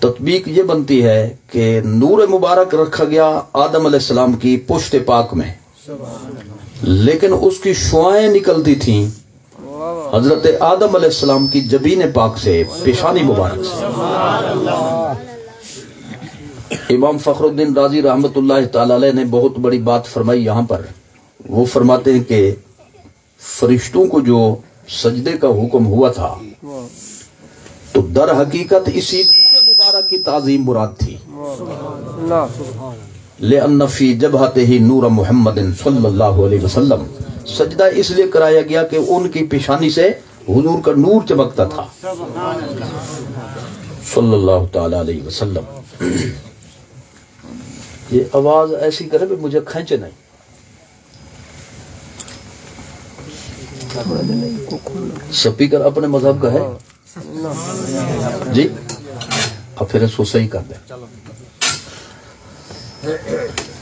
تطبیق یہ بنتی ہے کہ نور مبارک رکھا گیا آدم علیہ السلام کی پشت پاک میں، لیکن اس کی شعائیں نکلتی تھیں حضرت آدم علیہ السلام کی جبین پاک سے، پیشانی مبارک سے۔ امام فخر الدین رازی رحمت اللہ تعالی علیہ نے بہت بڑی بات فرمائی یہاں پر۔ وہ فرماتے ہیں کہ فرشتوں کو جو سجدے کا حکم ہوا تھا تو در حقیقت اسی نور مبارک کی تعظیم مراد تھی، لأن فی جبہتہ نور محمد صلی اللہ علیہ وسلم، سجدہ اس لیے کرایا گیا کہ ان کی پیشانی سے حضور کا نور چمکتا تھا صلی اللہ تعالی علیہ وسلم۔ یہ آواز ایسی کرے بھی مجھے کھینچے نہیں۔ سپیکر اپنے مذہب کا ہے جی، اب پھر اس کو صحیح کر دیں۔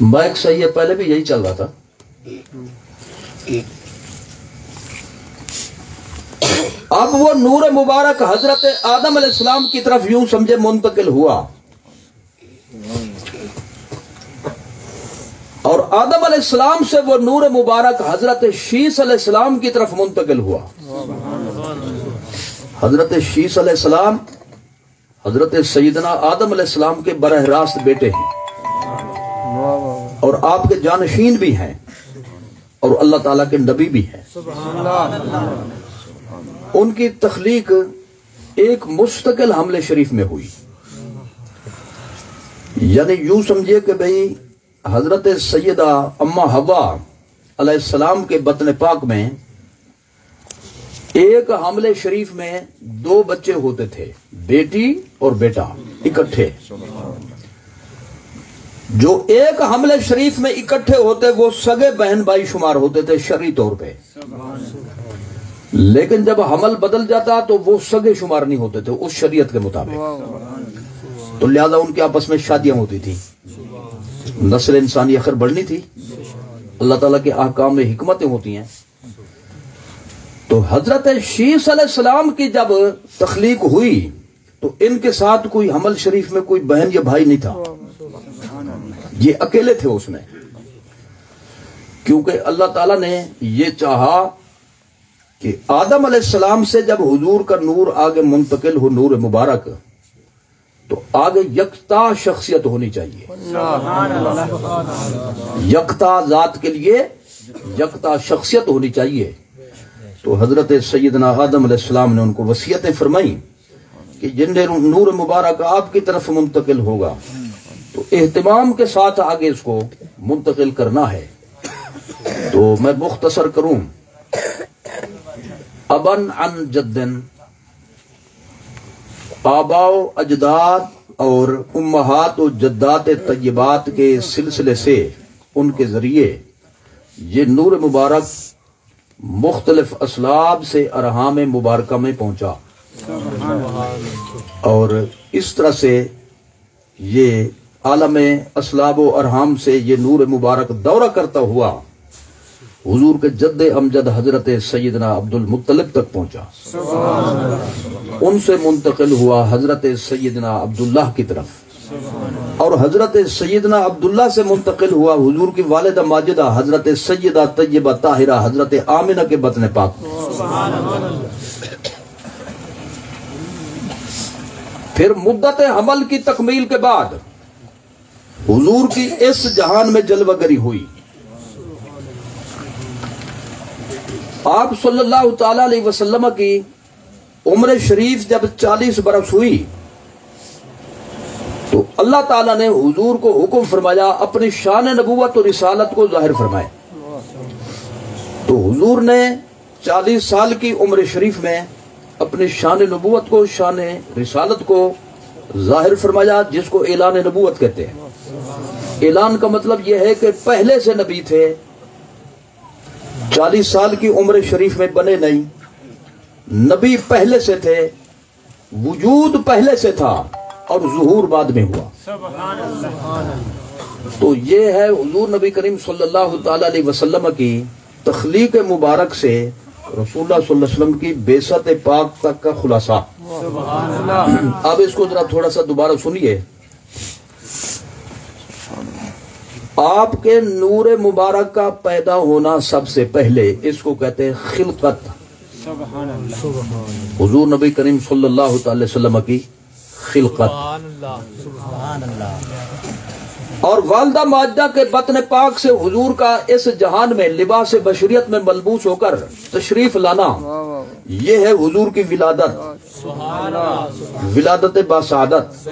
مائک صحیح ہے، پہلے بھی یہی چل رہا تھا۔ اب وہ نور مبارک حضرت آدم علیہ السلام کی طرف یوں سمجھے منتقل ہوا، اور آدم علیہ السلام سے وہ نور مبارک حضرت شیس علیہ السلام کی طرف منتقل ہوا۔ حضرت شیس علیہ السلام حضرت سیدنا آدم علیہ السلام کے براہ راست بیٹے ہیں اور آپ کے جانشین بھی ہیں اور اللہ تعالیٰ کے نبی بھی ہیں۔ ان کی تخلیق ایک مستقل حمل شریف میں ہوئی، یعنی یوں سمجھے کہ بھئی حضرت سیدہ اما حوا علیہ السلام کے بطن پاک میں ایک حمل شریف میں دو بچے ہوتے تھے، بیٹی اور بیٹا اکٹھے۔ جو ایک حمل شریف میں اکٹھے ہوتے وہ سگے بہن بھائی شمار ہوتے تھے شرعی طور پہ، لیکن جب حمل بدل جاتا تو وہ سگے شمار نہیں ہوتے تھے اس شریعت کے مطابق، تو لہذا ان کے آپس میں شادیاں ہوتی تھی، نسل انسانی آخر بڑھنی تھی، اللہ تعالیٰ کے احکام میں حکمتیں ہوتی ہیں۔ تو حضرت شیس علیہ السلام کی جب تخلیق ہوئی تو ان کے ساتھ کوئی حمل شریف میں کوئی بہن یا بھائی نہیں تھا، یہ اکیلے تھے اس میں، کیونکہ اللہ تعالیٰ نے یہ چاہا کہ آدم علیہ السلام سے جب حضور کا نور آگے منتقل ہو، نور مبارک، تو آگے یکتا شخصیت ہونی چاہیے، یکتا ذات کے لیے یکتا شخصیت ہونی چاہیے۔ تو حضرت سیدنا آدم علیہ السلام نے ان کو وصیتیں فرمائیں کہ جن نور مبارک آپ کی طرف منتقل ہوگا تو اہتمام کے ساتھ آگے اس کو منتقل کرنا ہے۔ تو میں مختصر کروں، ابن عن جدن، آبا و اجداد اور امہات و جدات طیبات کے سلسلے سے ان کے ذریعے یہ نور مبارک مختلف اسلاب سے ارحام مبارکہ میں پہنچا، اور اس طرح سے یہ عالم اسلاب و ارحام سے یہ نور مبارک دورہ کرتا ہوا حضور کے جد امجد حضرت سیدنا عبد المطلب تک پہنچا، ان سے منتقل ہوا حضرت سیدنا عبداللہ کی طرف، اور حضرت سیدنا عبداللہ سے منتقل ہوا حضور کی والدہ ماجدہ حضرت سیدہ طیبہ طاہرہ حضرت آمنہ کے بطن پاک۔ پھر مدت حمل کی تکمیل کے بعد حضور کی اس جہان میں جلوہ گری ہوئی۔ آپ صلی اللہ تعالی علیہ وسلم کی عمر شریف جب 40 برس ہوئی تو اللہ تعالیٰ نے حضور کو حکم فرمایا اپنی شان نبوت اور رسالت کو ظاہر فرمائے۔ تو حضور نے 40 سال کی عمر شریف میں اپنی شان نبوت کو، شان رسالت کو ظاہر فرمایا، جس کو اعلان نبوت کہتے ہیں۔ اعلان کا مطلب یہ ہے کہ پہلے سے نبی تھے، 40 سال کی عمر شریف میں بنے نہیں، نبی پہلے سے تھے، وجود پہلے سے تھا اور ظہور بعد میں ہوا۔ تو یہ ہے حضور نبی کریم صلی اللہ تعالی علیہ وسلم کی تخلیق مبارک سے رسول اللہ صلی اللہ علیہ وسلم کی بعثت پاک تک کا خلاصہ۔ اب اس کو ذرا تھوڑا سا دوبارہ سنیے. آپ کے نور مبارک کا پیدا ہونا سب سے پہلے اس کو کہتے ہیں خلقت. حضور نبی کریم صلی اللہ تعالی وسلم کی خلقت. اور والدہ ماجدہ کے بطن پاک سے حضور کا اس جہان میں لباس بشریت میں ملبوس ہو کر تشریف لانا، یہ ہے حضور کی ولادت، ولادت باسعادت.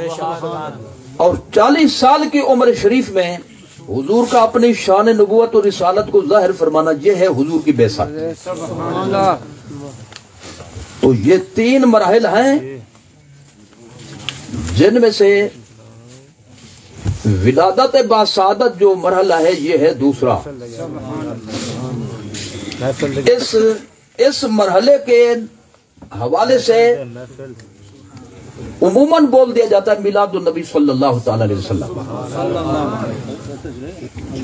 اور 40 سال کی عمر شریف میں حضور کا اپنی شان نبوت اور رسالت کو ظاہر فرمانا، یہ ہے حضور کی بعثت. تو یہ 3 مراحل ہیں جن میں سے ولادت باسعادت جو مرحلہ ہے یہ ہے دوسرا. اس مرحلے کے حوالے سے عموماً بول دیا جاتا ہے میلاد النبی صلی اللہ تعالی علیہ وسلم،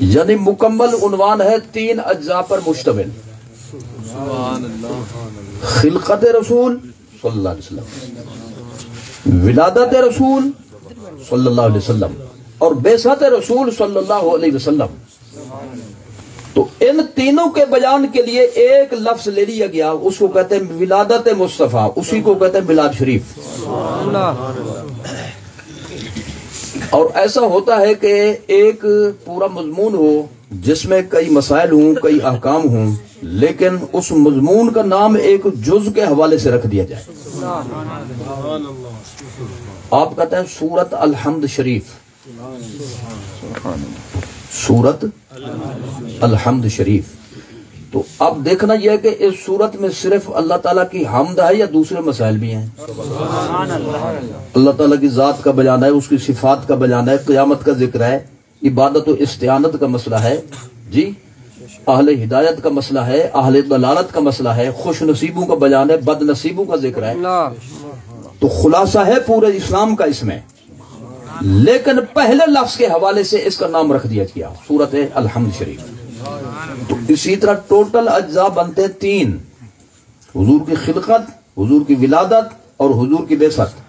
یعنی مکمل عنوان ہے 3 اجزاء پر مشتمل. خلقت رسول صلی اللہ علیہ وسلم، ولادت رسول صلی اللہ علیہ وسلم، اور بعثت رسول صلی اللہ علیہ وسلم. تو ان تینوں کے بیان کے لیے ایک لفظ لے لیا گیا، اس کو کہتے ہیں ولادت مصطفیٰ، اسی کو کہتے ہیں میلاد شریف. اور ایسا ہوتا ہے کہ ایک پورا مضمون ہو جس میں کئی مسائل ہوں، کئی احکام ہوں، لیکن اس مضمون کا نام ایک جز کے حوالے سے رکھ دیا جائے. آپ کہتے ہیں سورت الحمد شریف، سورت الحمد شریف. تو اب دیکھنا یہ ہے کہ اس سورت میں صرف اللہ تعالیٰ کی حمد ہے یا دوسرے مسائل بھی ہیں؟ اللہ تعالیٰ کی ذات کا بیان ہے، اس کی صفات کا بیان ہے، قیامت کا ذکر ہے، عبادت و استعانت کا مسئلہ ہے، جی اہل ہدایت کا مسئلہ ہے، اہل ضلالت کا مسئلہ ہے، خوش نصیبوں کا بیان ہے، بد نصیبوں کا ذکر ہے. تو خلاصہ ہے پورے اسلام کا اس میں، لیکن پہلے لفظ کے حوالے سے اس کا نام رکھ دیا گیا سورت الحمد شریف. تو اسی طرح ٹوٹل اجزاء بنتے 3، حضور کی خلقت، حضور کی ولادت اور حضور کی بعثت،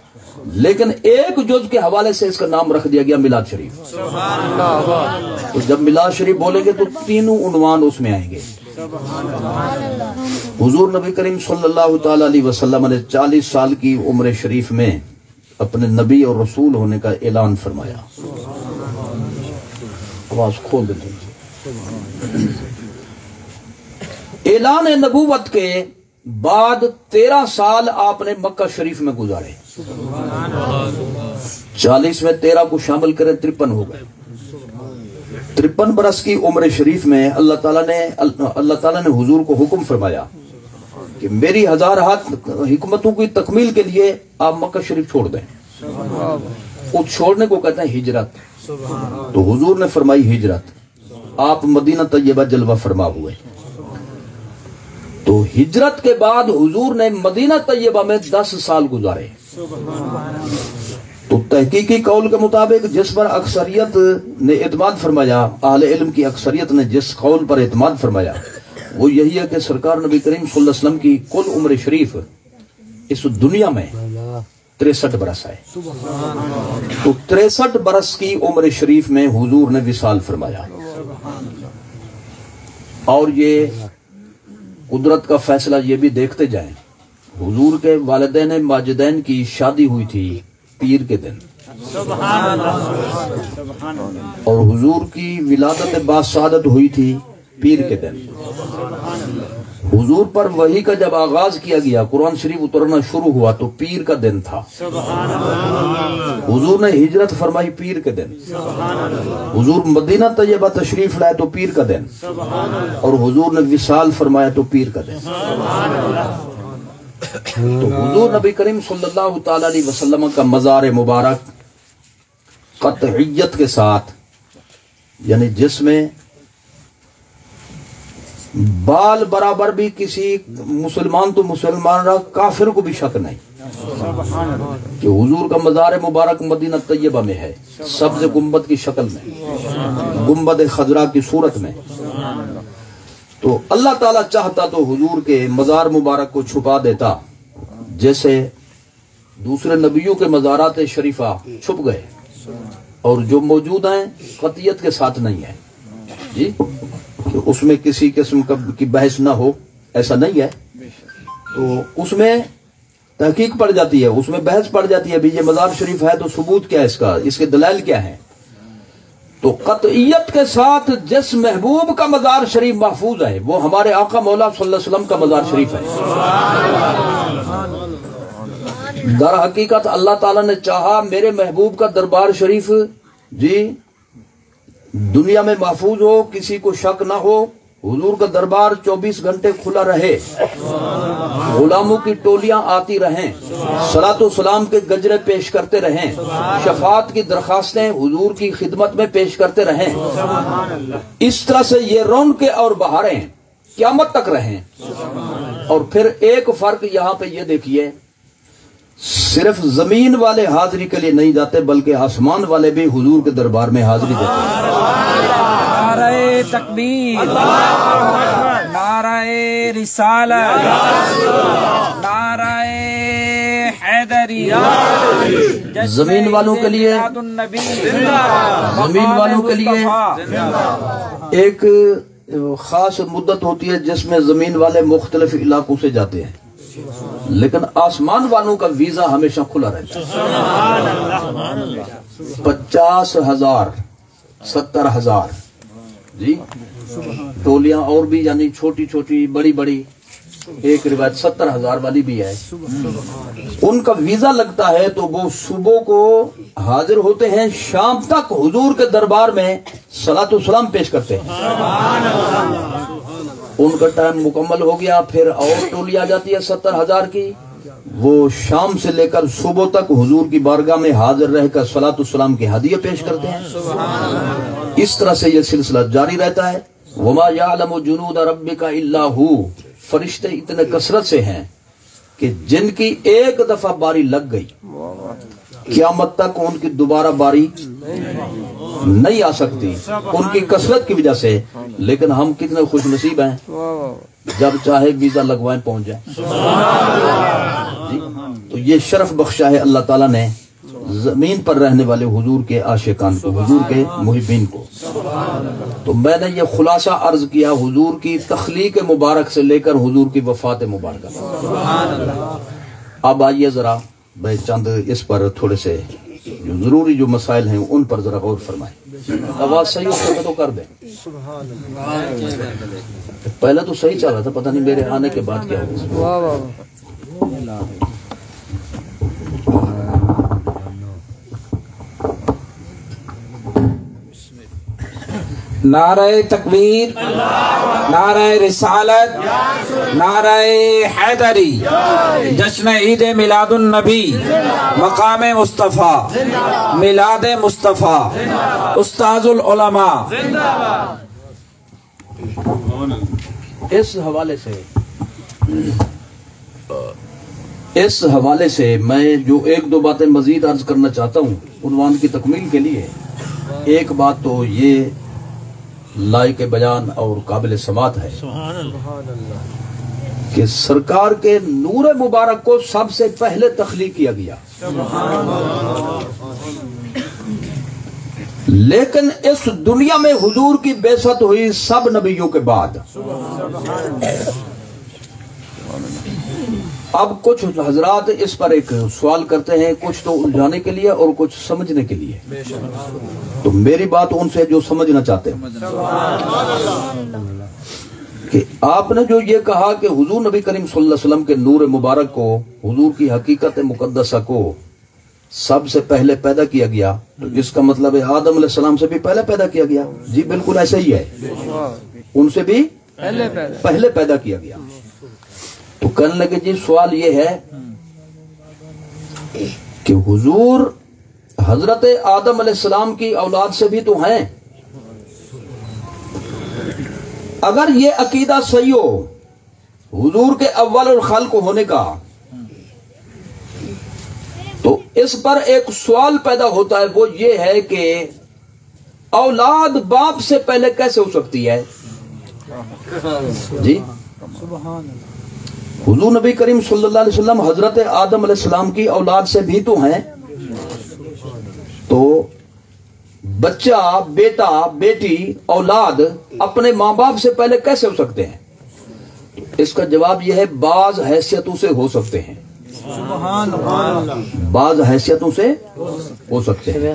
لیکن ایک جز کے حوالے سے اس کا نام رکھ دیا گیا میلاد شریف. تو جب میلاد شریف بولیں گے تو تینوں عنوان اس میں آئیں گے. حضور نبی کریم صلی اللہ تعالی علیہ وسلم نے 40 سال کی عمر شریف میں اپنے نبی اور رسول ہونے کا اعلان فرمایا. آواز کھول دیتے ہیں. اعلان نبوت کے بعد 13 سال آپ نے مکہ شریف میں گزارے. 40 میں 13 کو شامل کریں 53 ہو گئے. 53 برس کی عمر شریف میں اللہ تعالیٰ نے حضور کو حکم فرمایا کہ میری 1000 حکمتوں کی تکمیل کے لیے آپ مکہ شریف چھوڑ دیں. اس چھوڑنے کو کہتے ہیں ہجرت. تو حضور نے فرمائی ہجرت، آپ مدینہ طیبہ جلوہ فرما ہوئے. تو ہجرت کے بعد حضور نے مدینہ طیبہ میں 10 سال گزارے. تو تحقیقی قول کے مطابق جس پر اکثریت نے اعتماد فرمایا، اہل علم کی اکثریت نے جس قول پر اعتماد فرمایا وہ یہی ہے کہ سرکار نبی کریم صلی اللہ علیہ وسلم کی کل عمر شریف اس دنیا میں 63 برس ہے. تو 63 برس کی عمر شریف میں حضور نے وصال فرمایا. اور یہ قدرت کا فیصلہ یہ بھی دیکھتے جائیں، حضور کے والدین ماجدین کی شادی ہوئی تھی پیر کے دن، اور حضور کی ولادت باسعادت ہوئی تھی پیر کے دن. حضور پر وحی کا جب آغاز کیا گیا، قرآن شریف اترنا شروع ہوا تو پیر کا دن تھا. حضور نے ہجرت فرمائی پیر کے دن. حضور مدینہ طیبہ تشریف لائے تو پیر کا دن، اور حضور نے وصال فرمایا تو پیر کا دن. تو حضور نبی کریم صلی اللہ تعالی علیہ وسلم کا مزار مبارک قطعیت کے ساتھ، یعنی جس میں بال برابر بھی کسی مسلمان تو مسلمان رہا، کافر کو بھی شک نہیں کہ حضور کا مزار مبارک مدینہ طیبہ میں ہے، سبز گنبد کی شکل میں، گنبد خضرا کی صورت میں. تو اللہ تعالیٰ چاہتا تو حضور کے مزار مبارک کو چھپا دیتا، جیسے دوسرے نبیوں کے مزارات شریفہ چھپ گئے اور جو موجود ہیں قطعیت کے ساتھ نہیں ہے جی، کہ اس میں کسی قسم کی بحث نہ ہو، ایسا نہیں ہے، تو اس میں تحقیق پڑ جاتی ہے، اس میں بحث پڑ جاتی ہے بھی یہ مزار شریف ہے تو ثبوت کیا ہے اس کا، اس کے دلائل کیا ہیں؟ تو قطعیت کے ساتھ جس محبوب کا مزار شریف محفوظ ہے وہ ہمارے آقا مولا صلی اللہ علیہ وسلم کا مزار شریف ہے۔ در حقیقت اللہ تعالیٰ نے چاہا میرے محبوب کا دربار شریف جی دنیا میں محفوظ ہو، کسی کو شک نہ ہو، حضور کا دربار 24 گھنٹے کھلا رہے، غلاموں کی ٹولیاں آتی رہیں، صلاۃ و سلام کے گجرے پیش کرتے رہیں، شفاعت کی درخواستیں حضور کی خدمت میں پیش کرتے رہیں، اس طرح سے یہ رونقیں اور بہاریں قیامت تک رہیں۔ اور پھر ایک فرق یہاں پہ یہ دیکھیے، صرف زمین والے حاضری کے لیے نہیں جاتے بلکہ آسمان والے بھی حضور کے دربار میں حاضری دیتے ہیں۔ نعرہ تکبیر، نعرہ رسالت، نعرہ حیدری، زمین والوں کے لیے، زمین والوں کے لیے ایک خاص مدت ہوتی ہے جس میں زمین والے مختلف علاقوں سے جاتے ہیں، لیکن آسمان والوں کا ویزا ہمیشہ کھلا رہتا ہے۔ 50,000 70,000 جی ٹولیاں اور بھی، یعنی چھوٹی چھوٹی بڑی بڑی، ایک روایت 70,000 والی بھی ہے، ان کا ویزا لگتا ہے تو وہ صبح کو حاضر ہوتے ہیں، شام تک حضور کے دربار میں صلاۃ و سلام پیش کرتے ہیں۔ ان کا ٹائم مکمل ہو گیا، پھر اور ٹولی آ جاتی ہے 70,000 کی، وہ شام سے لے کر صبح تک حضور کی بارگاہ میں حاضر رہ کر صلاۃ السلام کے ہدیے پیش کرتے ہیں۔ اس طرح سے یہ سلسلہ جاری رہتا ہے۔ وما یعلم جنود ربک الا ہو، فرشتے اتنے کثرت سے ہیں کہ جن کی ایک دفعہ باری لگ گئی قیامت تک ان کی دوبارہ باری نہیں آ سکتی، ان کی کثرت کی وجہ سے۔ لیکن ہم کتنے خوش نصیب ہیں، جب چاہے ویزا لگوائیں پہنچ جائیں جی۔ تو یہ شرف بخشا ہے اللہ تعالیٰ نے زمین پر رہنے والے حضور کے عاشقان کو، حضور کے محبین کو۔ تو میں نے یہ خلاصہ عرض کیا حضور کی تخلیق مبارک سے لے کر حضور کی وفات مبارکہ۔ اب آئیے ذرا میں چند اس پر تھوڑے سے جو ضروری جو مسائل ہیں ان پر ذرا غور فرمائیں۔ آواز صحیح ہو تو کر دیں، پہلے تو صحیح چل رہا تھا، پتہ نہیں میرے آنے کے بعد کیا ہوا۔ نعرہ تکبیر، نعرہ رسالت، نعرہ حیدری، جشن عید میلاد النبی، مقام مصطفیٰ، میلاد مصطفیٰ، استاذ العلماء۔ اس حوالے سے میں جو ایک دو باتیں مزید عرض کرنا چاہتا ہوں عنوان کی تکمیل کے لیے۔ ایک بات تو یہ لائق بیان اور قابل سماعت ہے کہ سرکار کے نور مبارک کو سب سے پہلے تخلیق کیا گیا، لیکن اس دنیا میں حضور کی بعثت ہوئی سب نبیوں کے بعد۔ اب کچھ حضرات اس پر ایک سوال کرتے ہیں، کچھ تو الجھانے کے لیے اور کچھ سمجھنے کے لیے، تو میری بات ان سے جو سمجھنا چاہتے ہیں کہ آپ نے جو یہ کہا کہ حضور نبی کریم صلی اللہ علیہ وسلم کے نور مبارک کو، حضور کی حقیقت مقدسہ کو سب سے پہلے پیدا کیا گیا، تو اس کا مطلب ہے آدم علیہ السلام سے بھی پہلے پیدا کیا گیا؟ جی بالکل ایسا ہی ہے، ان سے بھی پہلے پیدا کیا گیا۔ تو کہنے لگے جی سوال یہ ہے کہ حضور حضرت آدم علیہ السلام کی اولاد سے بھی تو ہیں، اگر یہ عقیدہ صحیح ہو حضور کے اول الخلق ہونے کا، تو اس پر ایک سوال پیدا ہوتا ہے، وہ یہ ہے کہ اولاد باپ سے پہلے کیسے ہو سکتی ہے؟ جی حضور نبی کریم صلی اللہ علیہ وسلم حضرت آدم علیہ السلام کی اولاد سے بھی تو ہیں، تو بچہ، بیٹا، بیٹی، اولاد اپنے ماں باپ سے پہلے کیسے ہو سکتے ہیں؟ اس کا جواب یہ ہے بعض حیثیتوں سے ہو سکتے ہیں، بعض حیثیتوں سے ہو سکتے ہیں۔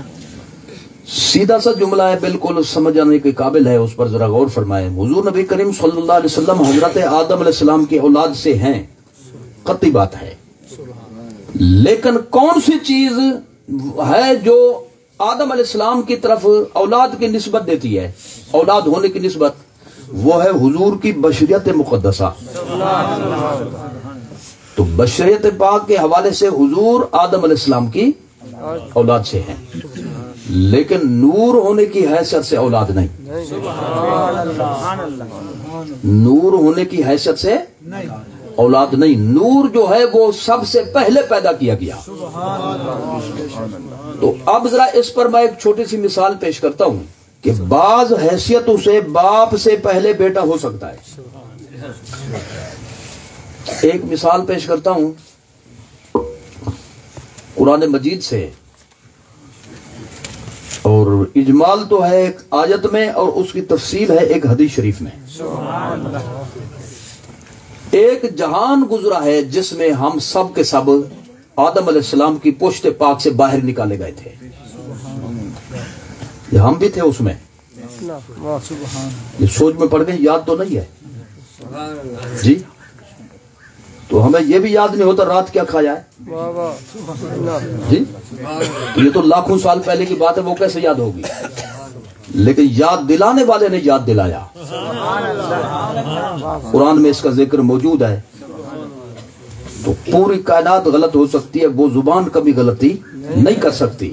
سیدھا سا جملہ ہے، بالکل سمجھ آنے کے قابل ہے، اس پر ذرا غور فرمائیں۔ حضور نبی کریم صلی اللہ علیہ وسلم حضرت آدم علیہ السلام کی اولاد سے ہیں، قطعی بات ہے، لیکن کون سی چیز ہے جو آدم علیہ السلام کی طرف اولاد کی نسبت دیتی ہے، اولاد ہونے کی نسبت؟ وہ ہے حضور کی بشریت مقدسہ۔ تو بشریت پاک کے حوالے سے حضور آدم علیہ السلام کی اولاد سے ہیں، لیکن نور ہونے کی حیثیت سے اولاد نہیں، نور ہونے کی حیثیت سے اولاد نہیں۔ نور جو ہے وہ سب سے پہلے پیدا کیا گیا۔ تو اب ذرا اس پر میں ایک چھوٹی سی مثال پیش کرتا ہوں کہ بعض حیثیتوں سے باپ سے پہلے بیٹا ہو سکتا ہے۔ ایک مثال پیش کرتا ہوں قرآن مجید سے، اور اجمال تو ہے ایک آیت میں اور اس کی تفصیل ہے ایک حدیث شریف میں۔ ایک جہان گزرا ہے جس میں ہم سب کے سب آدم علیہ السلام کی پشت پاک سے باہر نکالے گئے تھے، یہ ہم بھی تھے اس میں۔ یہ سوچ میں پڑ گئے، یاد تو نہیں ہے جی؟ تو ہمیں یہ بھی یاد نہیں ہوتا رات کیا کھایا ہے جی؟ تو یہ تو لاکھوں سال پہلے کی بات ہے، وہ کیسے یاد ہوگی؟ لیکن یاد دلانے والے نے یاد دلایا، قرآن میں اس کا ذکر موجود ہے۔ تو پوری کائنات غلط ہو سکتی ہے، وہ زبان کبھی غلطی نہیں کر سکتی،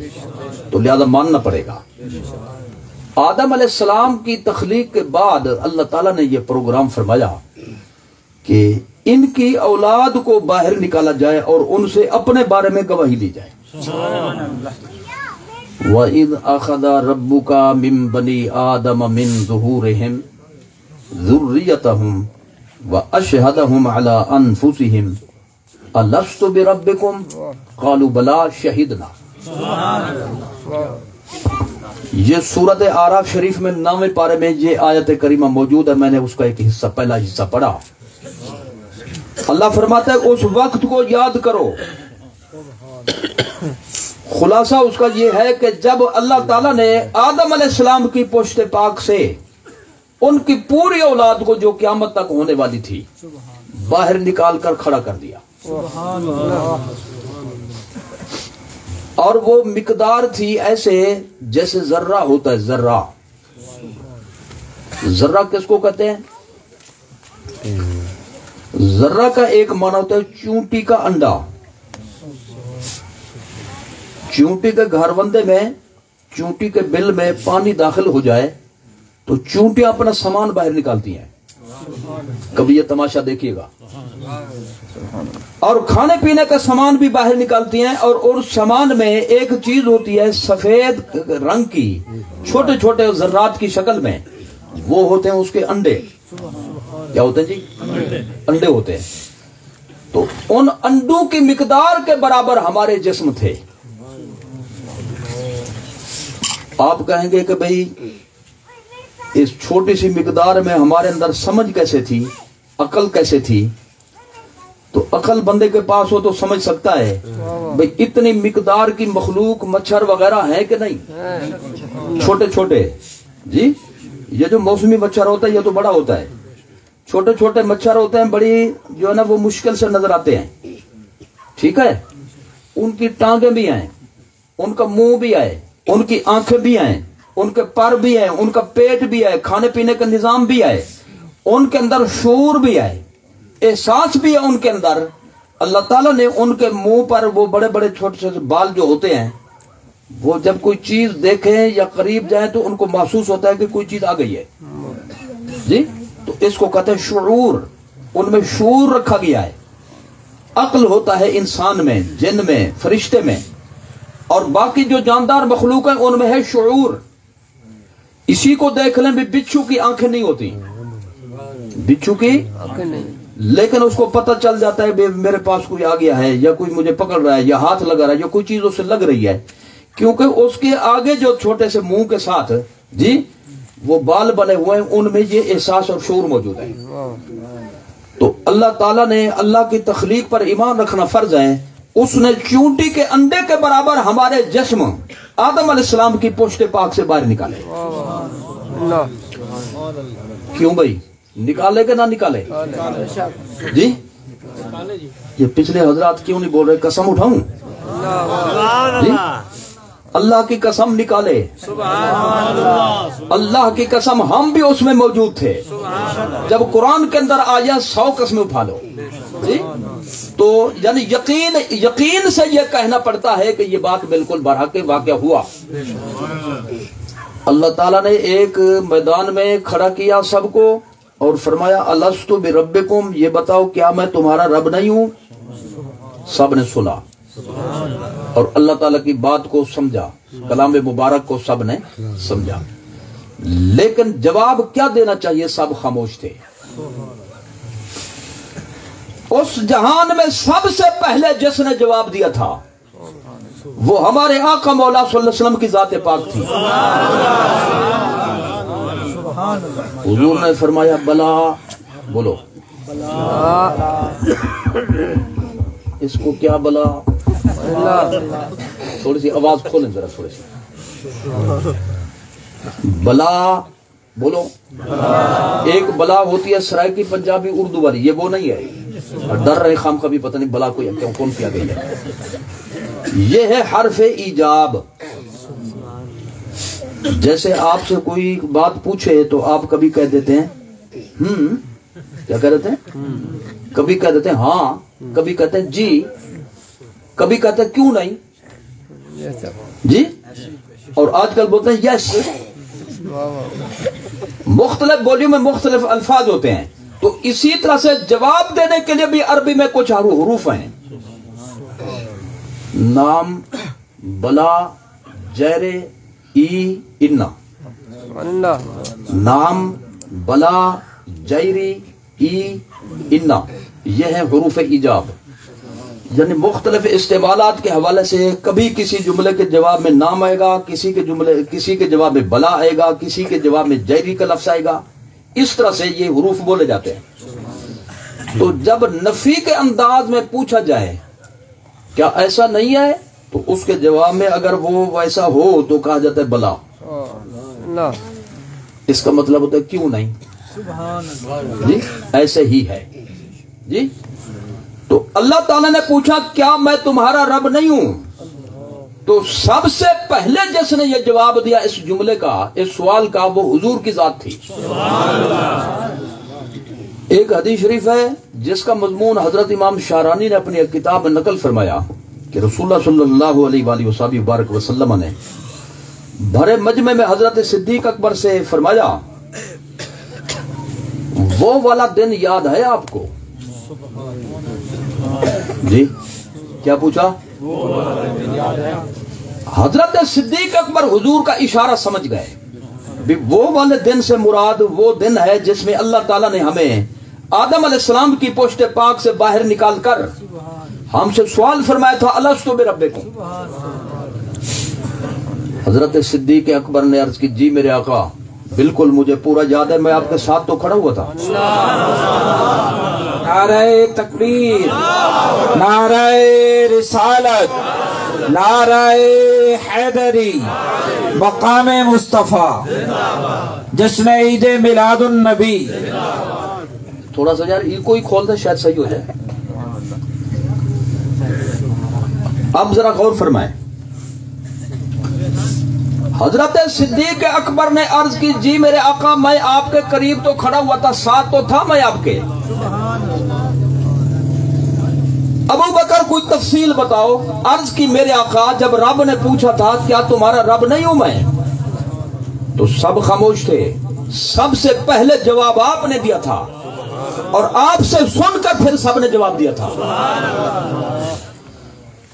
تو لہذا ماننا پڑے گا۔ آدم علیہ السلام کی تخلیق کے بعد اللہ تعالیٰ نے یہ پروگرام فرمایا کہ ان کی اولاد کو باہر نکالا جائے اور ان سے اپنے بارے میں گواہی لی جائے۔ وَإِذْ أَخَذَ رَبُّكَ مِن بَنِي آدَمَ مِن ظُهُورِهِمْ ذُرِّيَّتَهُمْ وَأَشْهَدَهُمْ عَلَىٰ أَنفُسِهِمْ أَلَسْتُ بِرَبِّكُمْ قَالُوا بَلَىٰ شَهِدْنَا۔ یہ سورت اعراف شریف میں 9ویں پارے میں یہ آیت کریمہ موجود ہے، میں نے اس کا ایک حصہ، پہلا حصہ پڑھا۔ اللہ فرماتا ہے اس وقت کو یاد کرو۔ خلاصہ اس کا یہ ہے کہ جب اللہ تعالیٰ نے آدم علیہ السلام کی پشت پاک سے ان کی پوری اولاد کو جو قیامت تک ہونے والی تھی باہر نکال کر کھڑا کر دیا، اور وہ مقدار تھی ایسے جیسے ذرہ ہوتا ہے۔ ذرہ، ذرہ کس کو کہتے ہیں؟ ذرہ کا ایک معنی ہوتا ہے چونٹی کا انڈا۔ چونٹی کے گھروندے میں، چونٹی کے بل میں پانی داخل ہو جائے تو چونٹیاں اپنا سامان باہر نکالتی ہیں، کبھی یہ تماشا دیکھیے گا، اور کھانے پینے کا سامان بھی باہر نکالتی ہیں، اور اس سامان میں ایک چیز ہوتی ہے سفید رنگ کی، چھوٹے چھوٹے ذرات کی شکل میں، وہ ہوتے ہیں اس کے انڈے۔ کیا ہوتے ہیں جی؟ انڈے ہوتے ہیں۔ تو ان انڈوں کی مقدار کے برابر ہمارے جسم تھے۔ آپ کہیں گے کہ بھئی اس چھوٹی سی مقدار میں ہمارے اندر سمجھ کیسے تھی، عقل کیسے تھی؟ تو عقل بندے کے پاس ہو تو سمجھ سکتا ہے بھئی اتنی مقدار کی مخلوق مچھر وغیرہ ہے کہ نہیں، چھوٹے چھوٹے جی۔ یہ جو موسمی مچھر ہوتا ہے یہ تو بڑا ہوتا ہے، چھوٹے چھوٹے مچھر ہوتے ہیں، بڑی جو ہے نا وہ مشکل سے نظر آتے ہیں، ٹھیک ہے؟ ان کی ٹانگیں بھی ہیں، ان کا منہ بھی ہے، ان کی آنکھیں بھی ہیں، ان کے پر بھی ہیں، ان کا پیٹ بھی ہے، کھانے پینے کا نظام بھی ہے، ان کے اندر شعور بھی ہے، احساس بھی ہے ان کے اندر۔ اللہ تعالیٰ نے ان کے منہ پر وہ بڑے بڑے چھوٹے چھوٹے بال جو ہوتے ہیں، وہ جب کوئی چیز دیکھیں یا قریب جائیں تو ان کو محسوس ہوتا ہے کہ کوئی چیز آ گئی ہے جی۔ تو اس کو کہتے ہیں شعور، ان میں شعور رکھا گیا ہے۔ عقل ہوتا ہے انسان میں، جن میں، فرشتے میں، اور باقی جو جاندار مخلوق ہیں ان میں ہے شعور۔ اسی کو دیکھ لیں بھی بچھو کی آنکھیں نہیں ہوتی، بچھو کی لیکن اس کو پتہ چل جاتا ہے میرے پاس کوئی آ گیا ہے یا کوئی مجھے پکڑ رہا ہے یا ہاتھ لگا رہا ہے یا کوئی چیز اسے لگ رہی ہے، کیونکہ اس کے آگے جو چھوٹے سے منہ کے ساتھ جی وہ بال بنے ہوئے ہیں، ان میں یہ احساس اور شعور موجود ہے۔ تو اللہ تعالیٰ نے اللہ کی تخلیق پر ایمان رکھنا فرض ہے۔ اس نے چونٹی کے انڈے کے برابر ہمارے جسم آدم علیہ السلام کی پشت پاک سے باہر نکالے۔ کیوں بھائی نکالے کہ نہ نکالے؟ جی یہ پچھلے حضرات کیوں نہیں بول رہے قسم اٹھاؤں؟ جی اللہ کی قسم نکالے، اللہ کی قسم ہم بھی اس میں موجود تھے جب قرآن کے اندر آیا 100 قسمیں اٹھا لو جی۔ تو یعنی یقین سے یہ کہنا پڑتا ہے کہ یہ بات بالکل برحق واقعہ ہوا۔ اللہ تعالیٰ نے ایک میدان میں کھڑا کیا سب کو اور فرمایا الست بربکم، یہ بتاؤ کیا میں تمہارا رب نہیں ہوں؟ سب نے سنا اور اللہ تعالیٰ کی بات کو سمجھا، کلام مبارک کو سب نے سمجھا، لیکن جواب کیا دینا چاہیے؟ سب خاموش تھے۔ اس جہان میں سب سے پہلے جس نے جواب دیا تھا وہ ہمارے آقا مولا صلی اللہ علیہ وسلم کی ذات پاک تھی۔ حضور نے فرمایا بلا، بولو اس کو کیا بلا؟ تھوڑی سی آواز کھولیں ذرا، تھوڑی سی بلا بولو۔ ایک بلا ہوتی ہے سرائکی پنجابی اردو والی، یہ وہ نہیں ہے، ڈر رہے خام کبھی پتہ نہیں بلا کوئی کیوں کون کیا گئی ہے۔ یہ ہے حرف ایجاب۔ جیسے آپ سے کوئی بات پوچھے تو آپ کبھی کہہ دیتے ہیں کیا کہہ دیتے ہیں؟ کبھی کہہ دیتے ہیں ہاں، کبھی کہتے ہیں جی، کبھی کہتے ہیں کیوں نہیں جی، اور آج کل بولتے ہیں یس۔ مختلف بولیوں میں مختلف الفاظ ہوتے ہیں، تو اسی طرح سے جواب دینے کے لیے بھی عربی میں کچھ حروف ہیں۔ نام، بلا، جیرے، ای، انا۔ نام، بلا، جیری، ای، انا، یہ ہیں حروف ایجاب۔ یعنی مختلف استعمالات کے حوالے سے کبھی کسی جملے کے جواب میں نام آئے گا، کسی کے جواب میں بلا آئے گا، کسی کے جواب میں جیری کا لفظ آئے گا، اس طرح سے یہ حروف بولے جاتے ہیں۔ تو جب نفی کے انداز میں پوچھا جائے کیا ایسا نہیں ہے، تو اس کے جواب میں اگر وہ ویسا ہو تو کہا جاتا ہے بلا۔ اس کا مطلب ہوتا ہے کیوں نہیں جی، ایسے ہی ہے جی۔ تو اللہ تعالیٰ نے پوچھا کیا میں تمہارا رب نہیں ہوں؟ تو سب سے پہلے جس نے یہ جواب دیا اس جملے کا، اس سوال کا، وہ حضور کی ذات تھی۔ ایک حدیث شریف ہے جس کا مضمون حضرت امام شارانی نے اپنی کتاب میں نقل فرمایا کہ رسول اللہ صلی اللہ علیہ وآلہ وسلم وسلم نے بھرے مجمع میں حضرت صدیق اکبر سے فرمایا وہ والا دن یاد ہے آپ کو؟ جی کیا پوچھا؟ حضرت صدیق اکبر حضور کا اشارہ سمجھ گئے، وہ والے دن سے مراد وہ دن ہے جس میں اللہ تعالیٰ نے ہمیں آدم علیہ السلام کی پشت پاک سے باہر نکال کر ہم سے سوال فرمایا تھا الستو بربکم۔ حضرت صدیق اکبر نے عرض کی جی میرے آقا بالکل مجھے پورا یاد ہے، میں آپ کے ساتھ تو کھڑا ہوا تھا۔ نعرہ تکبیر، نعرہ رسالت، نعرہ حیدری، مقام مصطفیٰ، جشن عید میلاد النبی۔ تھوڑا سا یار یہ کوئی کھول دے شاید صحیح ہو جائے۔ اب ذرا غور فرمائیں، حضرت صدیق اکبر نے عرض کی جی میرے آقا میں آپ کے قریب تو کھڑا ہوا تھا، ساتھ تو تھا میں آپ کے۔ ابو بکر کوئی تفصیل بتاؤ۔ عرض کی میرے آقا جب رب نے پوچھا تھا کیا تمہارا رب نہیں ہوں میں، تو سب خاموش تھے۔ سب سے پہلے جواب آپ نے دیا تھا اور آپ سے سن کر پھر سب نے جواب دیا تھا۔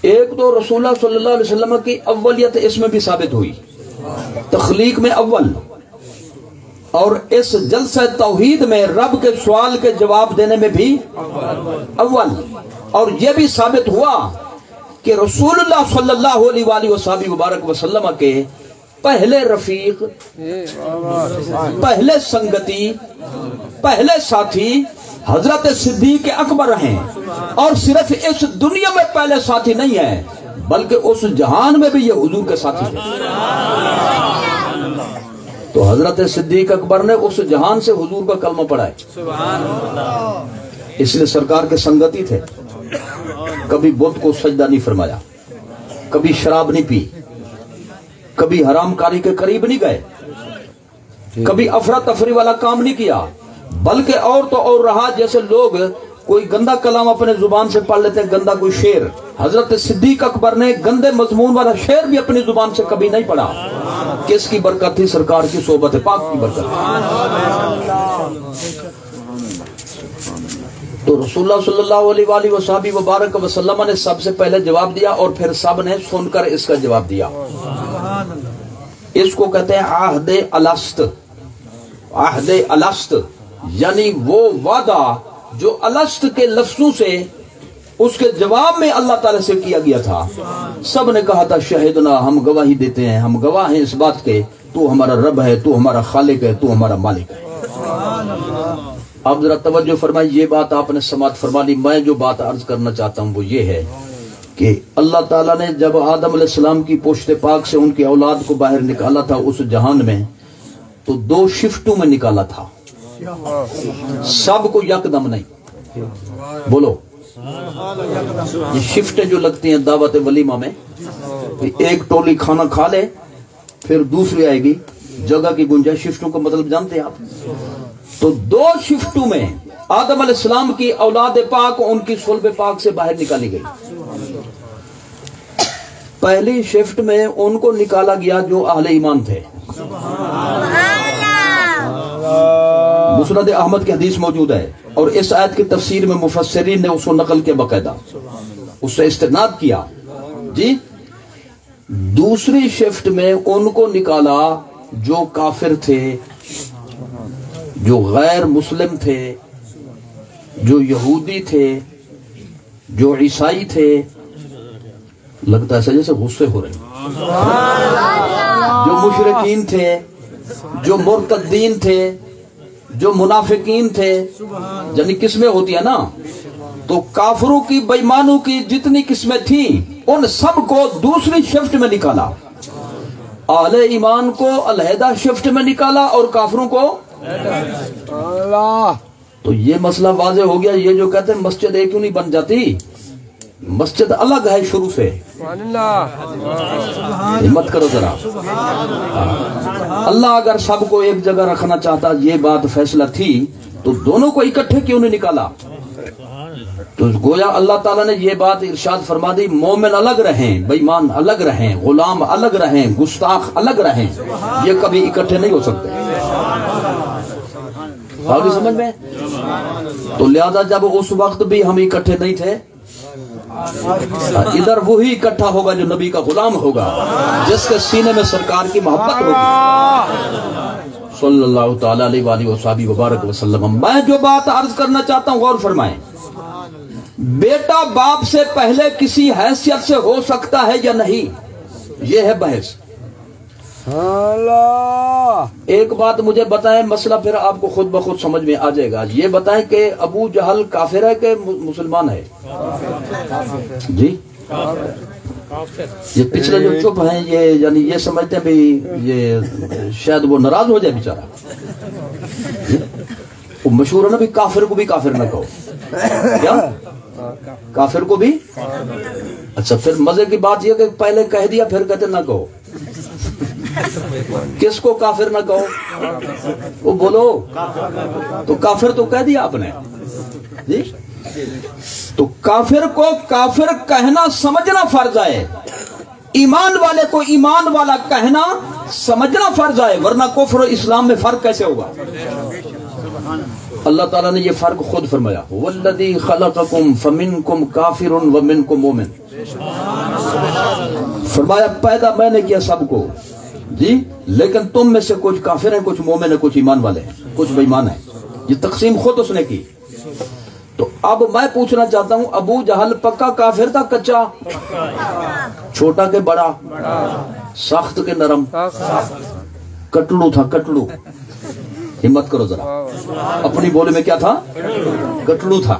ایک تو رسول اللہ صلی اللہ علیہ وسلم کی اولیت اس میں بھی ثابت ہوئی، تخلیق میں اول، اور اس جلسہ توحید میں رب کے سوال کے جواب دینے میں بھی اول، اور یہ بھی ثابت ہوا کہ رسول اللہ صلی اللہ علیہ وآلہ وصحبہ مبارک وسلم کے پہلے رفیق، پہلے سنگتی، پہلے ساتھی حضرت صدیق اکبر ہیں، اور صرف اس دنیا میں پہلے ساتھی نہیں ہیں بلکہ اس جہان میں بھی یہ حضور کے ساتھی ہیں۔ تو حضرت صدیق اکبر نے اس جہان سے حضور کا کلمہ پڑھا ہے، اس لیے سرکار کے سنگتی تھے۔ کبھی بت کو سجدہ نہیں فرمایا، کبھی شراب نہیں پی، کبھی حرام کاری کے قریب نہیں گئے، کبھی افراتفری والا کام نہیں کیا، بلکہ اور تو اور رہا جیسے لوگ کوئی گندا کلام اپنے زبان سے پڑھ لیتے ہیں، گندا کوئی شعر، حضرت صدیق اکبر نے گندے مضمون والا شعر بھی اپنی زبان سے کبھی نہیں پڑھا۔ کس کی برکت تھی؟ سرکار کی صحبت پاک کی برکت۔ تو رسول اللہ صلی اللہ علیہ وآلہ وصحبہ مبارک وسلم نے سب سے پہلے جواب دیا، اور پھر سب نے سن کر اس کا جواب دیا۔ اس کو کہتے ہیں عہد الست۔ عہد الست یعنی وہ وعدہ جو الست کے لفظوں سے اس کے جواب میں اللہ تعالی سے کیا گیا تھا۔ سب نے کہا تھا شہدنا، ہم گواہی دیتے ہیں، ہم گواہ ہیں اس بات کے تو ہمارا رب ہے، تو ہمارا خالق ہے، تو ہمارا مالک ہے۔ اب ذرا توجہ فرمائیں، یہ بات آپ نے سماعت فرما لی۔ میں جو بات عرض کرنا چاہتا ہوں وہ یہ ہے کہ اللہ تعالیٰ نے جب آدم علیہ السلام کی پشت پاک سے ان کی اولاد کو باہر نکالا تھا اس جہان میں، تو 2 شفٹوں میں نکالا تھا، سب کو یکدم نہیں۔ بولو، یہ شفٹیں جو لگتی ہیں دعوت ولیمہ میں، ایک ٹولی کھانا کھا لے پھر دوسری آئے گی، جگہ کی گنجائش، شفٹوں کا مطلب جانتے ہیں آپ؟ تو 2 شفٹوں میں آدم علیہ السلام کی اولاد پاک ان کی صلب پاک سے باہر نکالی گئی۔ پہلی شفٹ میں ان کو نکالا گیا جو اہل ایمان تھے۔ مسند احمد کی حدیث موجود ہے، اور اس آیت کی تفسیر میں مفسرین نے اس کو نقل کے باقاعدہ اس سے استناد کیا جی۔ دوسری شفٹ میں ان کو نکالا جو کافر تھے، جو غیر مسلم تھے، جو یہودی تھے، جو عیسائی تھے۔ لگتا ہے جیسے غصے ہو رہے ہیں۔ جو مشرکین تھے، جو مرتدین تھے، جو منافقین تھے، یعنی قسمیں ہوتی ہیں نا، تو کافروں کی، بےایمانوں کی جتنی قسمیں تھیں ان سب کو دوسری شفٹ میں نکالا۔ اہل ایمان کو علیحدہ شفٹ میں نکالا اور کافروں کو۔ تو یہ مسئلہ واضح ہو گیا۔ یہ جو کہتے ہیں مسجد ایک کیوں نہیں بن جاتی، مسجد الگ ہے شروع سے۔ مت کرو ذرا، اللہ اگر سب کو ایک جگہ رکھنا چاہتا، یہ بات فیصلہ تھی، تو دونوں کو اکٹھے کیوں نہیں نکالا؟ تو گویا اللہ تعالیٰ نے یہ بات ارشاد فرما دی، مومن الگ رہیں، بے ایمان الگ رہیں، غلام الگ رہیں، گستاخ الگ رہیں، یہ کبھی اکٹھے نہیں ہو سکتے۔ آگے سمجھ میں؟ تو لہذا جب اس وقت بھی ہم اکٹھے نہیں تھے، ادھر وہی اکٹھا ہوگا جو نبی کا غلام ہوگا، جس کے سینے میں سرکار کی محبت ہوگی صلی اللہ تعالی علیہ وآلہ وصحبہ وبارک وسلم۔ میں جو بات عرض کرنا چاہتا ہوں غور فرمائیں، بیٹا باپ سے پہلے کسی حیثیت سے ہو سکتا ہے یا نہیں، یہ ہے بحث۔ ایک بات مجھے بتائیں، مسئلہ پھر آپ کو خود بخود سمجھ میں آ جائے گا۔ یہ بتائیں کہ ابو جہل کافر ہے کہ مسلمان ہے؟ جی، یہ پچھلے جو چپ ہیں یہ یعنی یہ سمجھتے ہیں بھی یہ شاید وہ ناراض ہو جائے بیچارہ۔ وہ مشہور ہے نا بھی کافر کو بھی کافر نہ کہو، کیا کافر کو بھی؟ اچھا، پھر مزے کی بات یہ کہ پہلے کہہ دیا پھر کہتے نہ کہو۔ کس کو کافر نہ کہو؟ وہ بولو، تو کافر تو کہہ دیا آپ نے جی۔ تو کافر کو کافر کہنا سمجھنا فرض ہے، ایمان والے کو ایمان والا کہنا سمجھنا فرض ہے، ورنہ کفر و اسلام میں فرق کیسے ہوگا؟ اللہ تعالیٰ نے یہ فرق خود فرمایا، والذی خلقکم فمنکم کافر ومنکم مومن۔ فرمایا پیدا میں نے کیا سب کو جی لیکن تم میں سے کچھ کافر ہیں، کچھ مومن ہیں، کچھ ایمان والے ہیں، کچھ بے ایمان ہیں. یہ تقسیم خود اس نے کی. تو اب میں پوچھنا چاہتا ہوں، ابو جہل پکا کافر تھا کچا؟ چھوٹا کے بڑا؟ سخت کے نرم؟ کٹڑو تھا کٹڑو. ہمت کرو ذرا، اپنی بولے میں کیا تھا؟ کٹڑو تھا.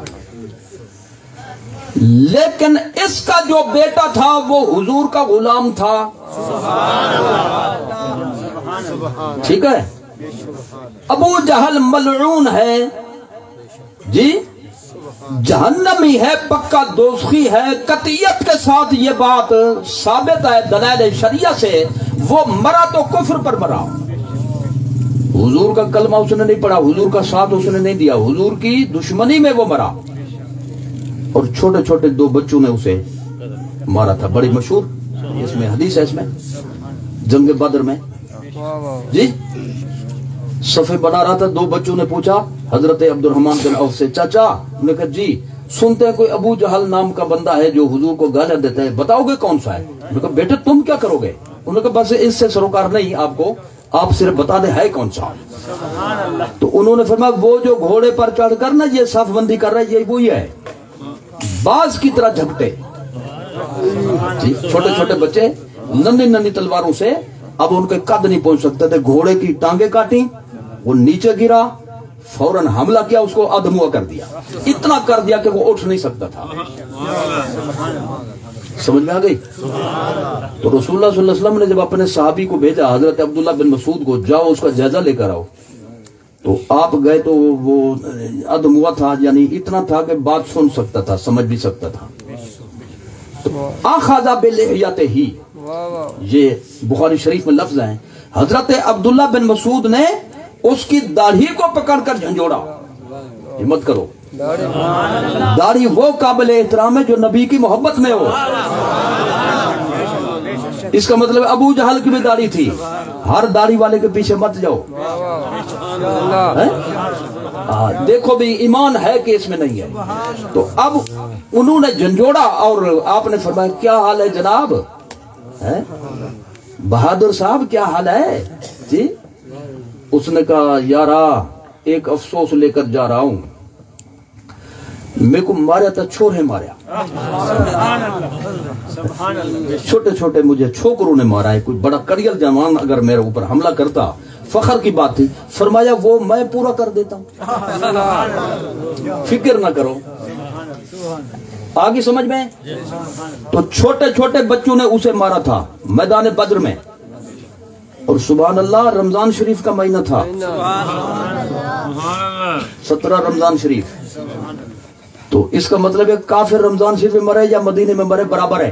لیکن اس کا جو بیٹا تھا وہ حضور کا غلام تھا. ٹھیک ہے. ابو جہل ملعون ہے جی، جہنمی ہے، پکا دوزخی ہے. قطعیت کے ساتھ یہ بات ثابت ہے دلائل شریعہ سے. وہ مرا تو کفر پر مرا. حضور کا کلمہ اس نے نہیں پڑھا، حضور کا ساتھ اس نے نہیں دیا، حضور کی دشمنی میں وہ مرا. اور چھوٹے چھوٹے 2 بچوں نے اسے مارا تھا. بڑی مشہور اس میں حدیث ہے، اس میں جنگ بدر میں جی صفے بنا رہا تھا. 2 بچوں نے پوچھا حضرت عبد الرحمن بن عوف سے، چاچا، انہوں نے کہا جی سنتے ہیں کوئی ابو جہل نام کا بندہ ہے جو حضور کو گالیاں دیتا ہے، بتاؤ گے کون سا ہے؟ انہوں نے کہا بیٹے تم کیا کرو گے؟ انہوں نے کہا بس اس سے سروکار نہیں آپ کو، آپ صرف بتا دیں ہے کون سا. تو انہوں نے فرمایا وہ جو گھوڑے پر چڑھ کر نا یہ صف بندی کر رہا ہے، یہ وہی ہے، باز کی طرح جھپٹے. چھوٹے چھوٹے بچے ننھی ننھی تلواروں سے، اب ان کے قد نہیں پہنچ سکتے تھے، گھوڑے کی ٹانگیں کاٹی، وہ نیچے گرا، فوراً حملہ کیا، اس کو ادھموا کر دیا. اتنا کر دیا کہ وہ اٹھ نہیں سکتا تھا. سمجھ میں آ گئی؟ تو رسول اللہ صلی اللہ علیہ وسلم نے جب اپنے صحابی کو بھیجا حضرت عبداللہ بن مسعود کو، جاؤ اس کا جائزہ لے کر آؤ. تو آپ گئے تو وہ ادھموا تھا، یعنی اتنا تھا کہ بات سن سکتا تھا، سمجھ بھی سکتا تھا. اخذ بلحیتہ ہی، یہ بخاری شریف میں لفظ ہیں. حضرت عبداللہ بن مسعود نے اس کی داڑھی کو پکڑ کر جھنجھوڑا. ہمت کرو، داڑھی وہ قابل احترام ہے جو نبی کی محبت میں ہو. اس کا مطلب ابو جہل کی بھی داڑھی تھی. ہر داڑھی والے کے پیچھے مت جاؤ. دیکھو بھی ایمان ہے کہ اس میں نہیں ہے. تو اب انہوں نے جھنجھوڑا اور آپ نے فرمایا کیا حال ہے جناب؟ بہادر صاحب کیا حال ہے جی؟ اس نے کہا یارا ایک افسوس لے کر جا رہا ہوں، میرے کو ماریا تھا چھوڑے ماریا، چھوٹے چھوٹے مجھے چھوکروں نے مارا ہے. کوئی بڑا کڑیل جوان اگر میرے اوپر حملہ کرتا فخر کی بات تھی. فرمایا وہ میں پورا کر دیتا ہوں، فکر نہ کرو. آگے سمجھ میں؟ تو چھوٹے چھوٹے بچوں نے اسے مارا تھا میدان بدر میں. اور سبحان اللہ رمضان شریف کا مہینہ تھا، 17 رمضان شریف. تو اس کا مطلب ہے کافر رمضان شریف میں مرے یا مدینے میں مرے برابر ہے.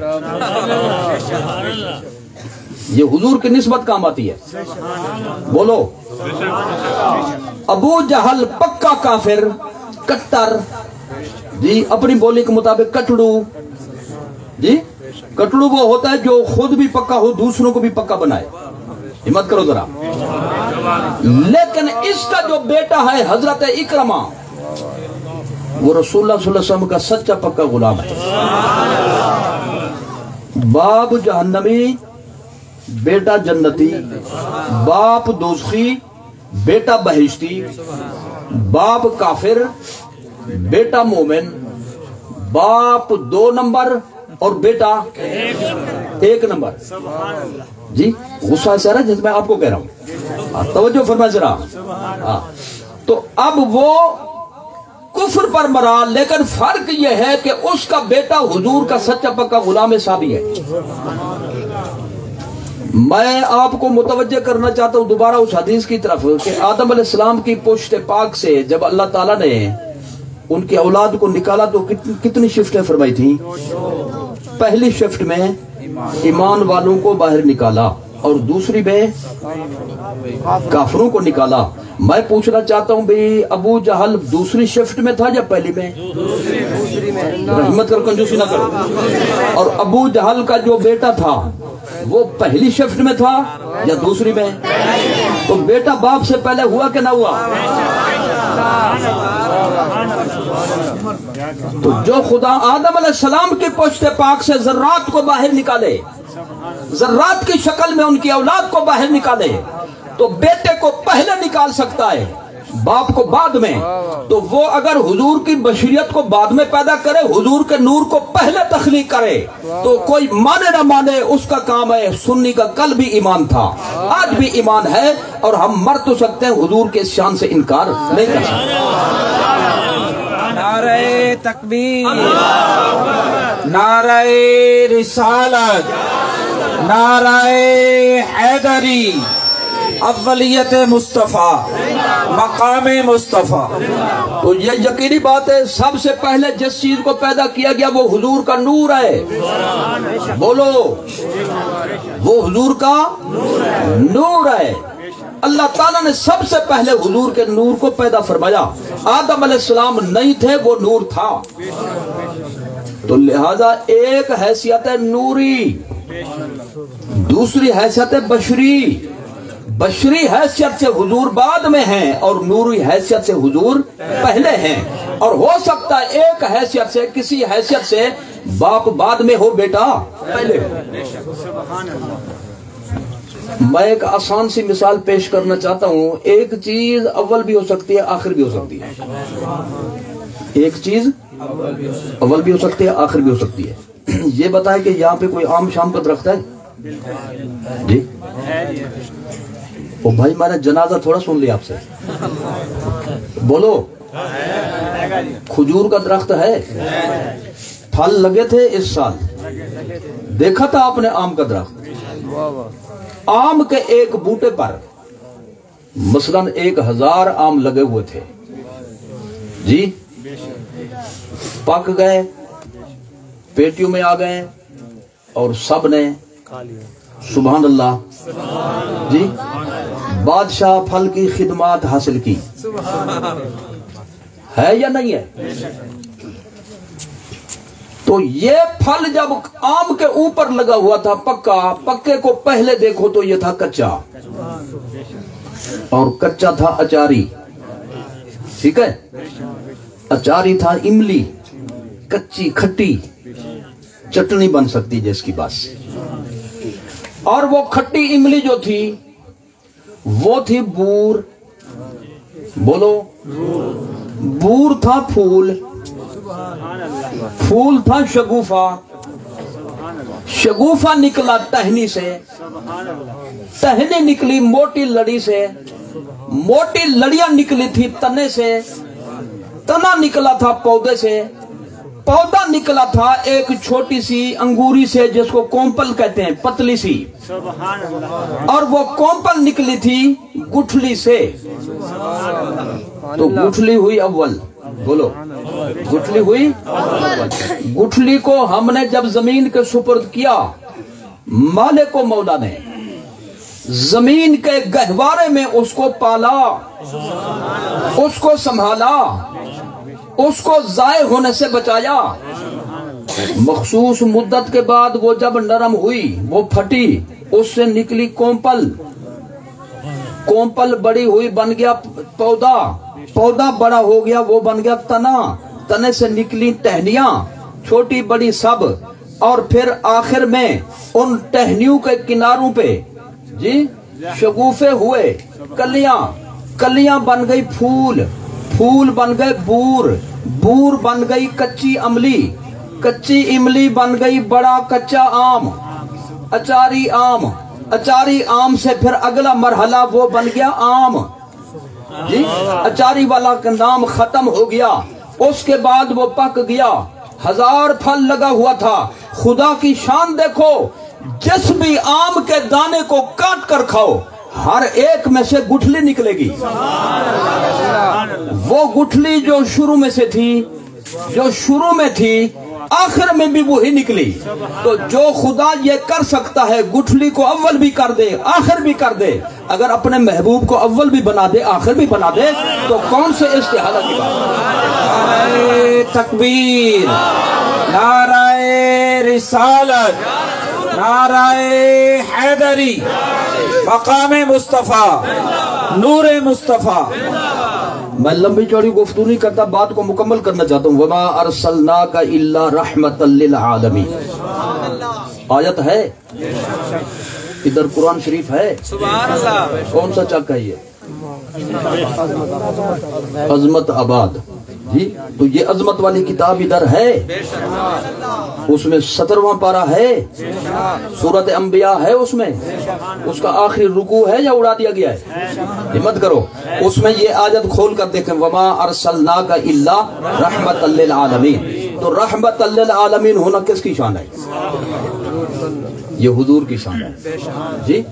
یہ حضور کی نسبت کام آتی ہے. بولو. ابو جہل پکا کافر، کٹر جی، اپنی بولی کے مطابق کٹڑو جی. کٹڑو وہ ہوتا ہے جو خود بھی پکا ہو دوسروں کو بھی پکا بنائے. ہمت کرو ذرا. لیکن اس کا جو بیٹا ہے حضرت اکرمہ، وہ رسول اللہ صلی اللہ علیہ وسلم کا سچا پکا غلام ہے. باپ جہنمی، بیٹا جنتی، باپ دوزخی، بیٹا بہشتی، باپ کافر، بیٹا مومن، باپ 2 نمبر اور بیٹا 1 نمبر. جی غصہ ایسا رہا جس میں آپ کو کہہ رہا ہوں، توجہ فرمائے ذرا. تو اب وہ کفر پر مرا، لیکن فرق یہ ہے کہ اس کا بیٹا حضور کا سچا پکا غلام صحابی ہے. میں آپ کو متوجہ کرنا چاہتا ہوں دوبارہ اس حدیث کی طرف کہ آدم علیہ السلام کی پشت پاک سے جب اللہ تعالیٰ نے ان کی اولاد کو نکالا تو کتنی شفٹیں فرمائی تھیں؟ پہلی شفٹ میں ایمان والوں کو باہر نکالا اور دوسری میں کافروں کو نکالا. میں پوچھنا چاہتا ہوں بھئی ابو جہل دوسری شفٹ میں تھا یا پہلی میں؟ رحمت کر کنجوسی نہ کرو. اور ابو جہل کا جو بیٹا تھا وہ پہلی شفٹ میں تھا یا دوسری میں؟ تو بیٹا باپ سے پہلے ہوا کہ نہ ہوا؟ تو جو خدا آدم علیہ السلام کی پشت پاک سے ذرات کو باہر نکالے ذرات کی شکل میں ان کی اولاد کو باہر نکالے تو بیٹے کو پہلے نکال سکتا ہے، باپ کو بعد میں. تو وہ اگر حضور کی بشریت کو بعد میں پیدا کرے، حضور کے نور کو پہلے تخلیق کرے، تو کوئی مانے نہ مانے اس کا کام ہے. سنی کا کل بھی ایمان تھا، آج بھی ایمان ہے، اور ہم مر تو سکتے ہیں، حضور کے شان سے انکار نہیں کر سکتے. نعرہ تکبیر، نعرہ رسالت، نعرہ حیدری، اولیت مصطفیٰ، مقام مصطفیٰ. تو یہ یقینی بات ہے، سب سے پہلے جس چیز کو پیدا کیا گیا وہ حضور کا نور ہے. بولو، وہ حضور کا نور ہے. اللہ تعالیٰ نے سب سے پہلے حضور کے نور کو پیدا فرمایا. آدم علیہ السلام نہیں تھے، وہ نور تھا. تو لہذا ایک حیثیت ہے نوری، دوسری حیثیت ہے بشری. بشری حیثیت سے حضور بعد میں ہیں اور نوری حیثیت سے حضور پہلے ہیں. اور ہو سکتا ہے ایک حیثیت سے، کسی حیثیت سے باپ بعد میں ہو، بیٹا پہلے ہو. میں ایک آسان سی مثال پیش کرنا چاہتا ہوں. ایک چیز اول بھی ہو سکتی ہے، آخر بھی ہو سکتی ہے. ایک چیز اول بھی ہو سکتی ہے، آخر بھی ہو سکتی ہے. یہ بتائیں کہ یہاں پہ کوئی آم شام کا درخت ہے؟ جی او بھائی، میں نے جنازہ تھوڑا سن لیا آپ سے. بولو، کھجور کا درخت ہے؟ پھل لگے تھے اس سال؟ دیکھا تھا آپ نے آم کا درخت؟ آم کے ایک بوٹے پر مثلاً 1000 آم لگے ہوئے تھے جی. پک گئے، پیٹیوں میں آ گئے، اور سب نے سبحان اللہ جی بادشاہ پھل کی خدمات حاصل کی. ہے یا نہیں ہے؟ تو یہ پھل جب آم کے اوپر لگا ہوا تھا پکا، پکے کو پہلے دیکھو تو یہ تھا کچا، اور کچا تھا اچاری. ٹھیک ہے، اچاری تھا املی، کچی کھٹی چٹنی بن سکتی جس کی بس. اور وہ کھٹی املی جو تھی وہ تھی بور. بولو، بور تھا پھول، پھول تھا شگوفہ، شگوفہ نکلا ٹہنی سے، ٹہنی نکلی موٹی لڑی سے، موٹی لڑیاں نکلی تھی تنے سے، تنا نکلا تھا پودے سے، پودا نکلا تھا ایک چھوٹی سی انگوری سے جس کو کومپل کہتے ہیں، پتلی سی، اور وہ کومپل نکلی تھی گٹھلی سے. تو گٹھلی ہوئی اول. بولو، گٹھلی ہوئی اول. گٹھلی کو ہم نے جب زمین کے سپرد کیا، مالک و مولا نے زمین کے گہوارے میں اس کو پالا، اس کو سنبھالا، اس کو ضائع ہونے سے بچایا. مخصوص مدت کے بعد وہ جب نرم ہوئی، وہ پھٹی، اس سے نکلی کومپل، کومپل بڑی ہوئی بن گیا پودا، پودا بڑا ہو گیا وہ بن گیا تنا، تنے سے نکلی ٹہنیاں چھوٹی بڑی سب، اور پھر آخر میں ان ٹہنیوں کے کناروں پہ جی شگوفے ہوئے، کلیاں، کلیاں بن گئی پھول، پھول بن گئے بور، بور بن گئی کچی املی، کچی املی بن گئی بڑا کچا آم، اچاری آم، اچاری آم سے پھر اگلا مرحلہ وہ بن گیا آم جی. اچاری والا کا نام ختم ہو گیا. اس کے بعد وہ پک گیا، 1000 پھل لگا ہوا تھا. خدا کی شان دیکھو، جس بھی آم کے دانے کو کاٹ کر کھاؤ ہر ایک میں سے گٹھلی نکلے گی. وہ گٹھلی جو شروع میں سے تھی، جو شروع میں تھی، آخر میں بھی وہی نکلی. تو جو خدا یہ کر سکتا ہے، گٹھلی کو اول بھی کر دے آخر بھی کر دے، اگر اپنے محبوب کو اول بھی بنا دے آخر بھی بنا دے، تو کون سے استحالہ کی بات ہے؟ نعرہ تکبیر، نعرہ رسالت، نعرہ حیدری، مقام مصطفیٰ، نور مصطفیٰ. میں لمبی چوڑی گفتگو نہیں کرتا، بات کو مکمل کرنا چاہتا ہوں. وما ارسلناک الا رحمتا للعالمین. آیت ہے ادھر قرآن شریف ہے. سبحان اللہ. کون سا چک ہے یہ؟ عظمت آباد. جی تو یہ عظمت والی کتاب ادھر ہے، اس میں 17واں پارہ ہے، سورت انبیاء ہے، اس میں اس کا آخری رکوع ہے یا اڑا دیا گیا ہے؟ ہمت کرو، اس میں یہ آیت کھول کر دیکھیں، وما ارسلناک الا رحمتا للعالمین. تو رحمت للعالمین ہونا کس کی شان ہے؟ یہ حضور کی شان ہے. جی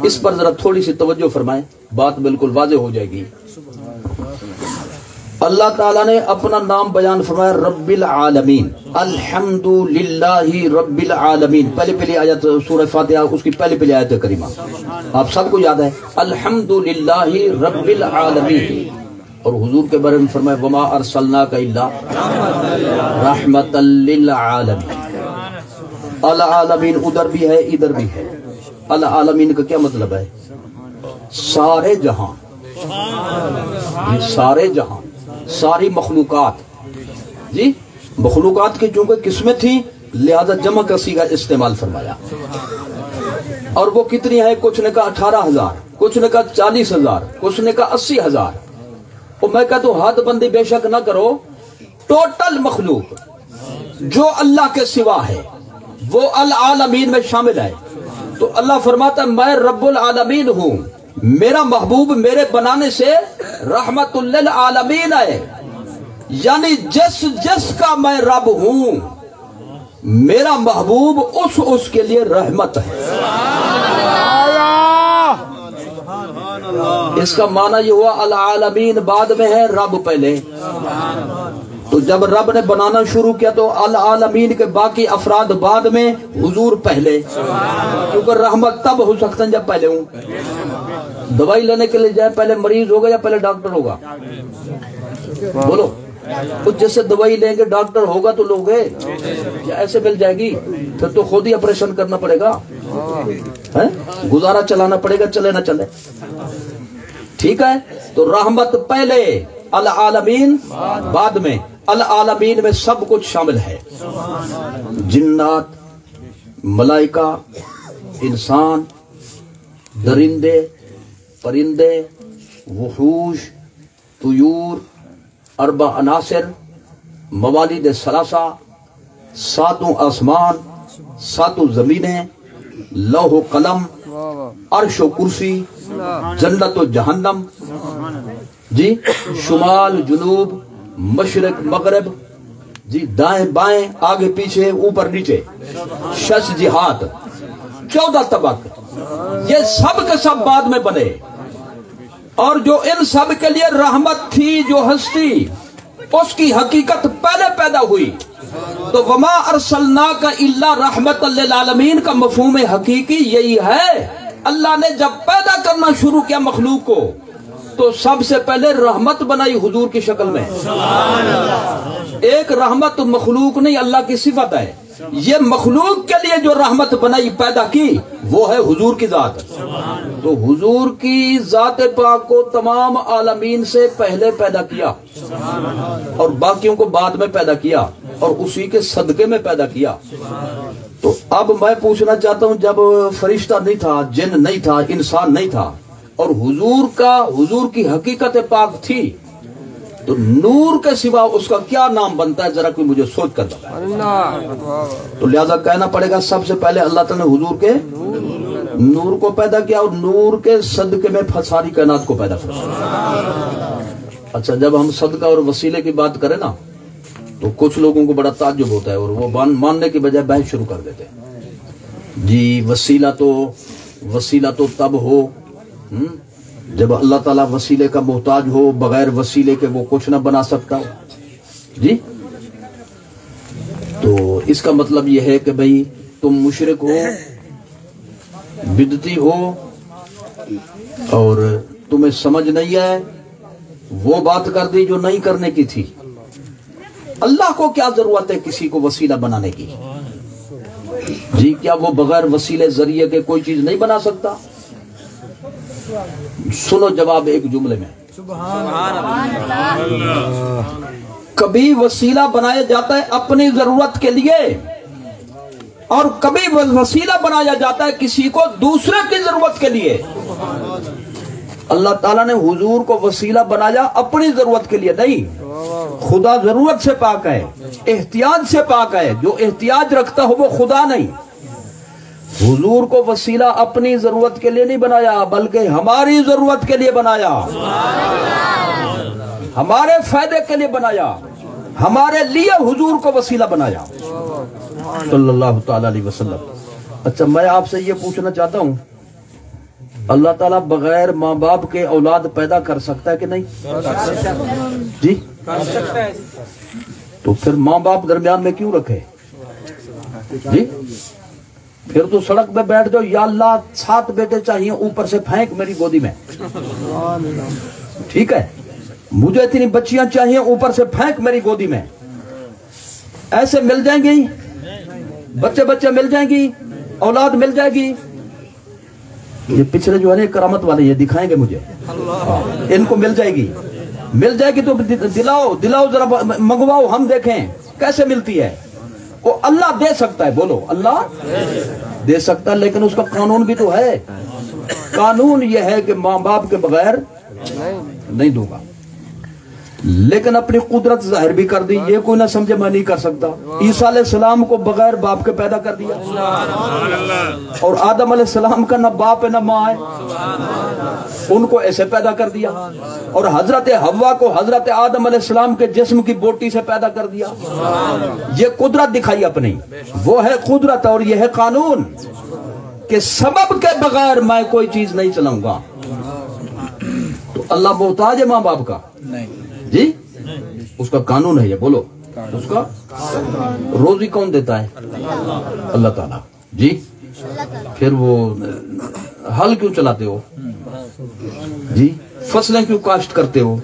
اس پر ذرا تھوڑی سی توجہ فرمائیں، بات بالکل واضح ہو جائے گی. اللہ تعالیٰ نے اپنا نام بیان فرمایا رب العالمین، الحمد للہ رب العالمین. پہلی آیت سورہ فاتحہ، اس کی پہلی آیت کریمہ آپ سب کو یاد ہے، الحمد للہ رب العالمین. اور حضور کے بارے میں فرمایا وما ارسلناک الا رحمتا للعالمین. العالمین ادھر بھی ہے ادھر بھی ہے. العالمین کا کیا مطلب ہے؟ سارے جہاں، سارے جہاں، ساری مخلوقات. جی مخلوقات کی چونکہ قسمیں تھیں لہذا جمع کا صیغہ استعمال فرمایا. اور وہ کتنی ہے؟ کچھ نے کہا 18,000، کچھ نے کہا 40,000، کچھ نے کہا 80,000. اور میں کہتا ہوں حد بندی بے شک نہ کرو، ٹوٹل مخلوق جو اللہ کے سوا ہے وہ العالمین میں شامل ہے. تو اللہ فرماتا ہے میں رب العالمین ہوں، میرا محبوب میرے بنانے سے رحمت للعالمین ہے. یعنی جس جس کا میں رب ہوں میرا محبوب اس کے لیے رحمت ہے. اس کا معنی یہ ہوا العالمین بعد میں ہے، رب پہلے. تو جب رب نے بنانا شروع کیا تو العالمین کے باقی افراد بعد میں، حضور پہلے. کیونکہ رحمت تب ہو سکتا ہے جب پہلے ہوں. دوائی لینے کے لیے جائے پہلے مریض ہوگا یا پہلے ڈاکٹر ہوگا؟ بولو. جیسے دوائی لیں گے ڈاکٹر ہوگا تو لوگ ایسے مل جائے گی؟ پھر تو خود ہی آپریشن کرنا پڑے گا، گزارا چلانا پڑے گا، چلے نہ چلے. ٹھیک ہے. تو رحمت پہلے، العالمین بعد میں. العالمین میں سب کچھ شامل ہے، جنات، ملائکہ، انسان، درندے، پرندے، وحوش، طیور، اربع عناصر، موالید ثلاثہ، ساتوں آسمان، ساتوں زمینیں، لوح و قلم، عرش و کرسی، جنت و جہنم. جی شمال جنوب، مشرق مغرب، جی دائیں بائیں، آگے پیچھے، اوپر نیچے، 6 جہات، 14 طبق، یہ سب کے سب بعد میں بنے. اور جو ان سب کے لیے رحمت تھی، جو ہستی، اس کی حقیقت پہلے پیدا ہوئی. تو وما ارسلناک الا رحمت للعالمین کا مفہوم حقیقی یہی ہے. اللہ نے جب پیدا کرنا شروع کیا مخلوق کو تو سب سے پہلے رحمت بنائی حضور کی شکل میں. ایک رحمت مخلوق نہیں، اللہ کی صفت ہے. یہ مخلوق کے لیے جو رحمت بنائی پیدا کی وہ ہے حضور کی ذات. تو حضور کی ذات پاک کو تمام عالمین سے پہلے پیدا کیا اور باقیوں کو بعد میں پیدا کیا اور اسی کے صدقے میں پیدا کیا. تو اب میں پوچھنا چاہتا ہوں، جب فرشتہ نہیں تھا، جن نہیں تھا، انسان نہیں تھا، اور حضور کی حقیقت پاک تھی، تو نور کے سوا اس کا کیا نام بنتا ہے؟ ذرا کوئی مجھے سوچ کر بتائے. تو لہذا کہنا پڑے گا سب سے پہلے اللہ تعالیٰ نے حضور کے نور کو پیدا کیا اور نور کے صدقے میں ساری کائنات کو پیدا کیا. اچھا جب ہم صدقہ اور وسیلے کی بات کریں نا تو کچھ لوگوں کو بڑا تعجب ہوتا ہے اور وہ ماننے کی بجائے بحث شروع کر دیتے ہیں. جی وسیلہ تو تب ہو جب اللہ تعالیٰ وسیلے کا محتاج ہو، بغیر وسیلے کے وہ کچھ نہ بنا سکتا ہو. جی تو اس کا مطلب یہ ہے کہ بھئی تم مشرک ہو، بدعتی ہو اور تمہیں سمجھ نہیں ہے، وہ بات کر دی جو نہیں کرنے کی تھی. اللہ کو کیا ضرورت ہے کسی کو وسیلہ بنانے کی؟ جی کیا وہ بغیر وسیلے ذریعے کے کوئی چیز نہیں بنا سکتا؟ سنو جواب ایک جملے میں. کبھی وسیلہ بنایا جاتا ہے اپنی ضرورت کے لیے اور کبھی وسیلہ بنایا جاتا ہے کسی کو دوسرے کی ضرورت کے لیے. اللہ تعالیٰ نے حضور کو وسیلہ بنایا اپنی ضرورت کے لیے نہیں. خدا ضرورت سے پاک ہے, احتیاج سے پاک ہے. جو احتیاج رکھتا ہو وہ خدا نہیں. حضور کو وسیلہ اپنی ضرورت کے لیے نہیں بنایا بلکہ ہماری ضرورت کے لیے بنایا, ہمارے فائدے کے لیے بنایا, ہمارے لیے حضور کو وسیلہ بنایا صلی اللہ تعالی علیہ وسلم. اچھا میں آپ سے یہ پوچھنا چاہتا ہوں, اللہ تعالیٰ بغیر ماں باپ کے اولاد پیدا کر سکتا ہے کہ نہیں؟ جی تو پھر ماں باپ درمیان میں کیوں رکھے؟ جی پھر تو سڑک پہ بیٹھ جاؤ, یا اللہ 7 بیٹے چاہیے اوپر سے پھینک میری گودی میں, ٹھیک ہے, مجھے اتنی بچیاں چاہیے اوپر سے پھینک میری گودی میں. ایسے مل جائیں گی, بچے مل جائیں گی, اولاد مل جائے گی. یہ پچھلے جو ہے نا کرامت والے یہ دکھائیں گے مجھے, ان کو مل جائے گی تو دلاؤ ذرا, منگواؤ, ہم دیکھیں کیسے ملتی ہے. وہ اللہ دے سکتا ہے, بولو اللہ دے سکتا ہے, لیکن اس کا قانون بھی تو ہے. قانون یہ ہے کہ ماں باپ کے بغیر نہیں دوں گا, لیکن اپنی قدرت ظاہر بھی کر دی. یہ کوئی نہ سمجھے میں نہیں کر سکتا. عیسیٰ علیہ السلام کو بغیر باپ کے پیدا کر دیا, اور آدم علیہ السلام کا نہ باپ ہے نہ ماں ہے, ان کو ایسے پیدا کر دیا. اور حضرت حوا کو حضرت آدم علیہ السلام کے جسم کی بوٹی سے پیدا کر دیا. یہ قدرت دکھائی اپنی, وہ ہے قدرت, اور یہ ہے قانون کہ سبب کے بغیر میں کوئی چیز نہیں چلاؤں گا. تو اللہ محتاج ہے ماں باپ کا جی, اس کا قانون ہے یہ, بولو اس کا. روزی کون دیتا ہے؟ اللہ تعالیٰ جی. پھر وہ ہل کیوں چلاتے ہو جی, فصلیں کیوں کاشت کرتے ہو,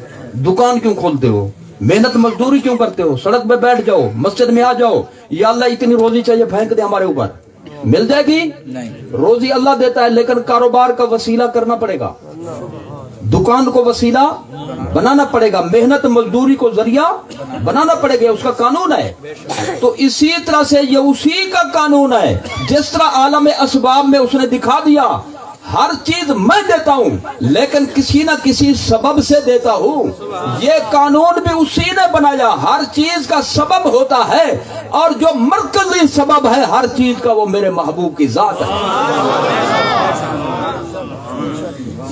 دکان کیوں کھولتے ہو, محنت مزدوری کیوں کرتے ہو, سڑک پہ بیٹھ جاؤ, مسجد میں آ جاؤ, یا اللہ اتنی روزی چاہیے پھینک دے ہمارے اوپر, مل جائے گی. روزی اللہ دیتا ہے, لیکن کاروبار کا وسیلہ کرنا پڑے گا, دکان کو وسیلہ بنانا پڑے گا, محنت مزدوری کو ذریعہ بنانا پڑے گا. اس کا قانون ہے. تو اسی طرح سے یہ اسی کا قانون ہے. جس طرح عالم اسباب میں اس نے دکھا دیا ہر چیز میں دیتا ہوں لیکن کسی نہ کسی سبب سے دیتا ہوں, یہ قانون بھی اسی نے بنایا. ہر چیز کا سبب ہوتا ہے, اور جو مرکزی سبب ہے ہر چیز کا وہ میرے محبوب کی ذات ہے.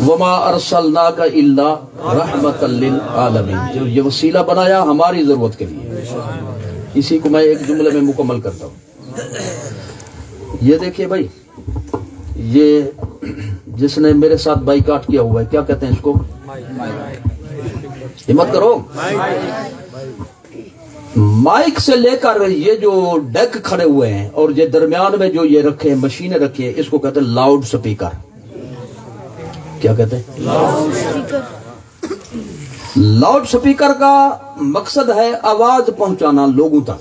وما ارسلناک الا رحمۃ للعالمین. جو یہ وسیلہ بنایا ہماری ضرورت کے لیے, اسی کو میں ایک جملے میں مکمل کرتا ہوں. یہ دیکھیے بھائی, یہ جس نے میرے ساتھ بائیکاٹ کیا ہوا ہے, کیا کہتے ہیں اس کو؟ ہمت کرو. مائک سے لے کر یہ جو ڈیک کھڑے ہوئے ہیں اور یہ درمیان میں جو یہ رکھے ہیں مشینیں رکھی ہیں, اس کو کہتے ہیں لاؤڈ سپیکر. کیا کہتے ہیں؟ لاؤڈ سپیکر کا مقصد ہے آواز پہنچانا لوگوں تک,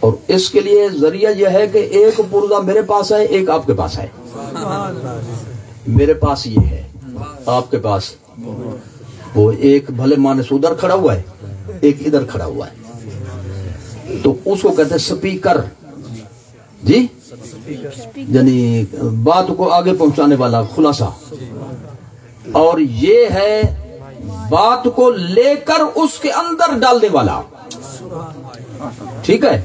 اور اس کے لیے ذریعہ یہ ہے کہ ایک پرزہ میرے پاس ہے, ایک آپ کے پاس ہے. میرے پاس یہ ہے, آپ کے پاس وہ ایک بھلے مانس ادھر کھڑا ہوا ہے, ایک ادھر کھڑا ہوا ہے, تو اس کو کہتے ہیں سپیکر جی, یعنی بات کو آگے پہنچانے والا خلاصہ. اور یہ ہے بات کو لے کر اس کے اندر ڈالنے والا, ٹھیک ہے.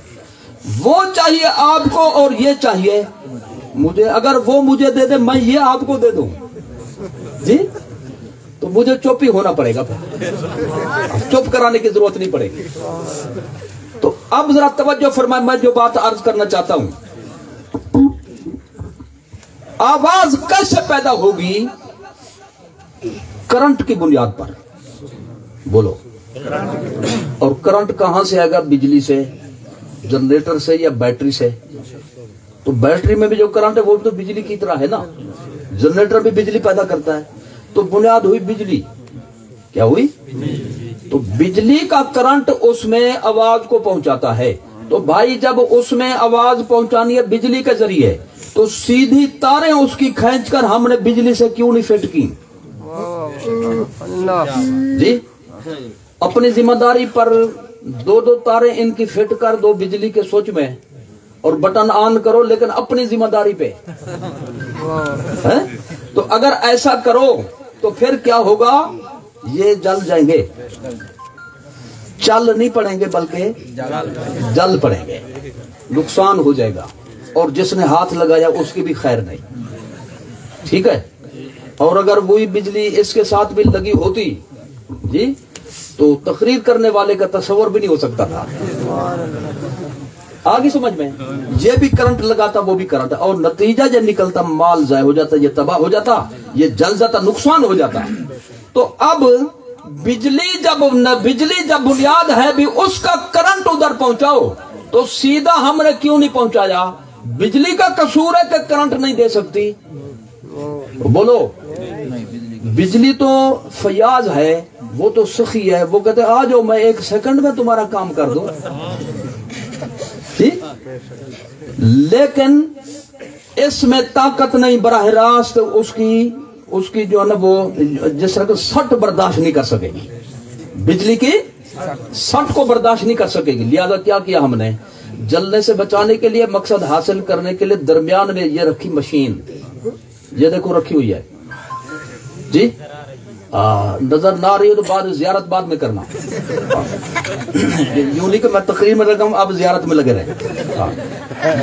وہ چاہیے آپ کو اور یہ چاہیے مجھے. اگر وہ مجھے دے دے, میں یہ آپ کو دے دوں جی, تو مجھے چپ ہی ہونا پڑے گا, چپ کرانے کی ضرورت نہیں پڑے گی. تو اب ذرا توجہ فرمائیں, میں جو بات عرض کرنا چاہتا ہوں. آواز کیسے پیدا ہوگی؟ کرنٹ کی بنیاد پر, بولو. اور کرنٹ کہاں سے آئے گا؟ بجلی سے, جنریٹر سے یا بیٹری سے. تو بیٹری میں بھی جو کرنٹ ہے وہ تو بجلی کی طرح ہے نا, جنریٹر بھی بجلی پیدا کرتا ہے. تو بنیاد ہوئی بجلی. کیا ہوئی؟ تو بجلی کا کرنٹ اس میں آواز کو پہنچاتا ہے. تو بھائی جب اس میں آواز پہنچانی ہے بجلی کے ذریعے, تو سیدھی تاریں اس کی کھینچ کر ہم نے بجلی سے کیوں نہیں فٹ کی؟ جی اپنی ذمہ داری پر دو دو تارے ان کی فٹ کر دو بجلی کے سوچ میں اور بٹن آن کرو، لیکن اپنی ذمہ داری پہ. تو اگر ایسا کرو تو پھر کیا ہوگا؟ یہ جل جائیں گے، چل نہیں پڑیں گے بلکہ جل پڑیں گے، نقصان ہو جائے گا، اور جس نے ہاتھ لگایا اس کی بھی خیر نہیں. ٹھیک ہے؟ اور اگر وہی بجلی اس کے ساتھ بھی لگی ہوتی جی تو تقریر کرنے والے کا تصور بھی نہیں ہو سکتا تھا. آگے سمجھ میں؟ یہ بھی کرنٹ لگاتا، وہ بھی کرنٹ، اور نتیجہ جب نکلتا مال ضائع ہو جاتا، یہ تباہ ہو جاتا، یہ جل جاتا، نقصان ہو جاتا. تو اب بجلی جب بنیاد ہے بھی اس کا کرنٹ ادھر پہنچاؤ، تو سیدھا ہم نے کیوں نہیں پہنچایا؟ بجلی کا قصور ہے کہ کرنٹ نہیں دے سکتی؟ بولو. بجلی تو فیاض ہے، وہ تو سخی ہے، وہ کہتے آ جاؤ میں 1 سیکنڈ میں تمہارا کام کر دوں. لیکن اس میں طاقت نہیں، براہ راست اس کی جو ہے نا وہ جس طرح سٹ برداشت نہیں کر سکے گی، بجلی کی سٹ کو برداشت نہیں کر سکے گی. لہذا کیا کیا ہم نے؟ جلنے سے بچانے کے لیے، مقصد حاصل کرنے کے لیے درمیان میں یہ رکھی مشین، یہ دیکھو رکھی ہوئی ہے جی. نظر نہ آ رہی ہو تو زیارت بعد میں کرنا، یوں نہیں کہ میں تقریر میں لگا ہوں اب زیارت میں لگے رہے.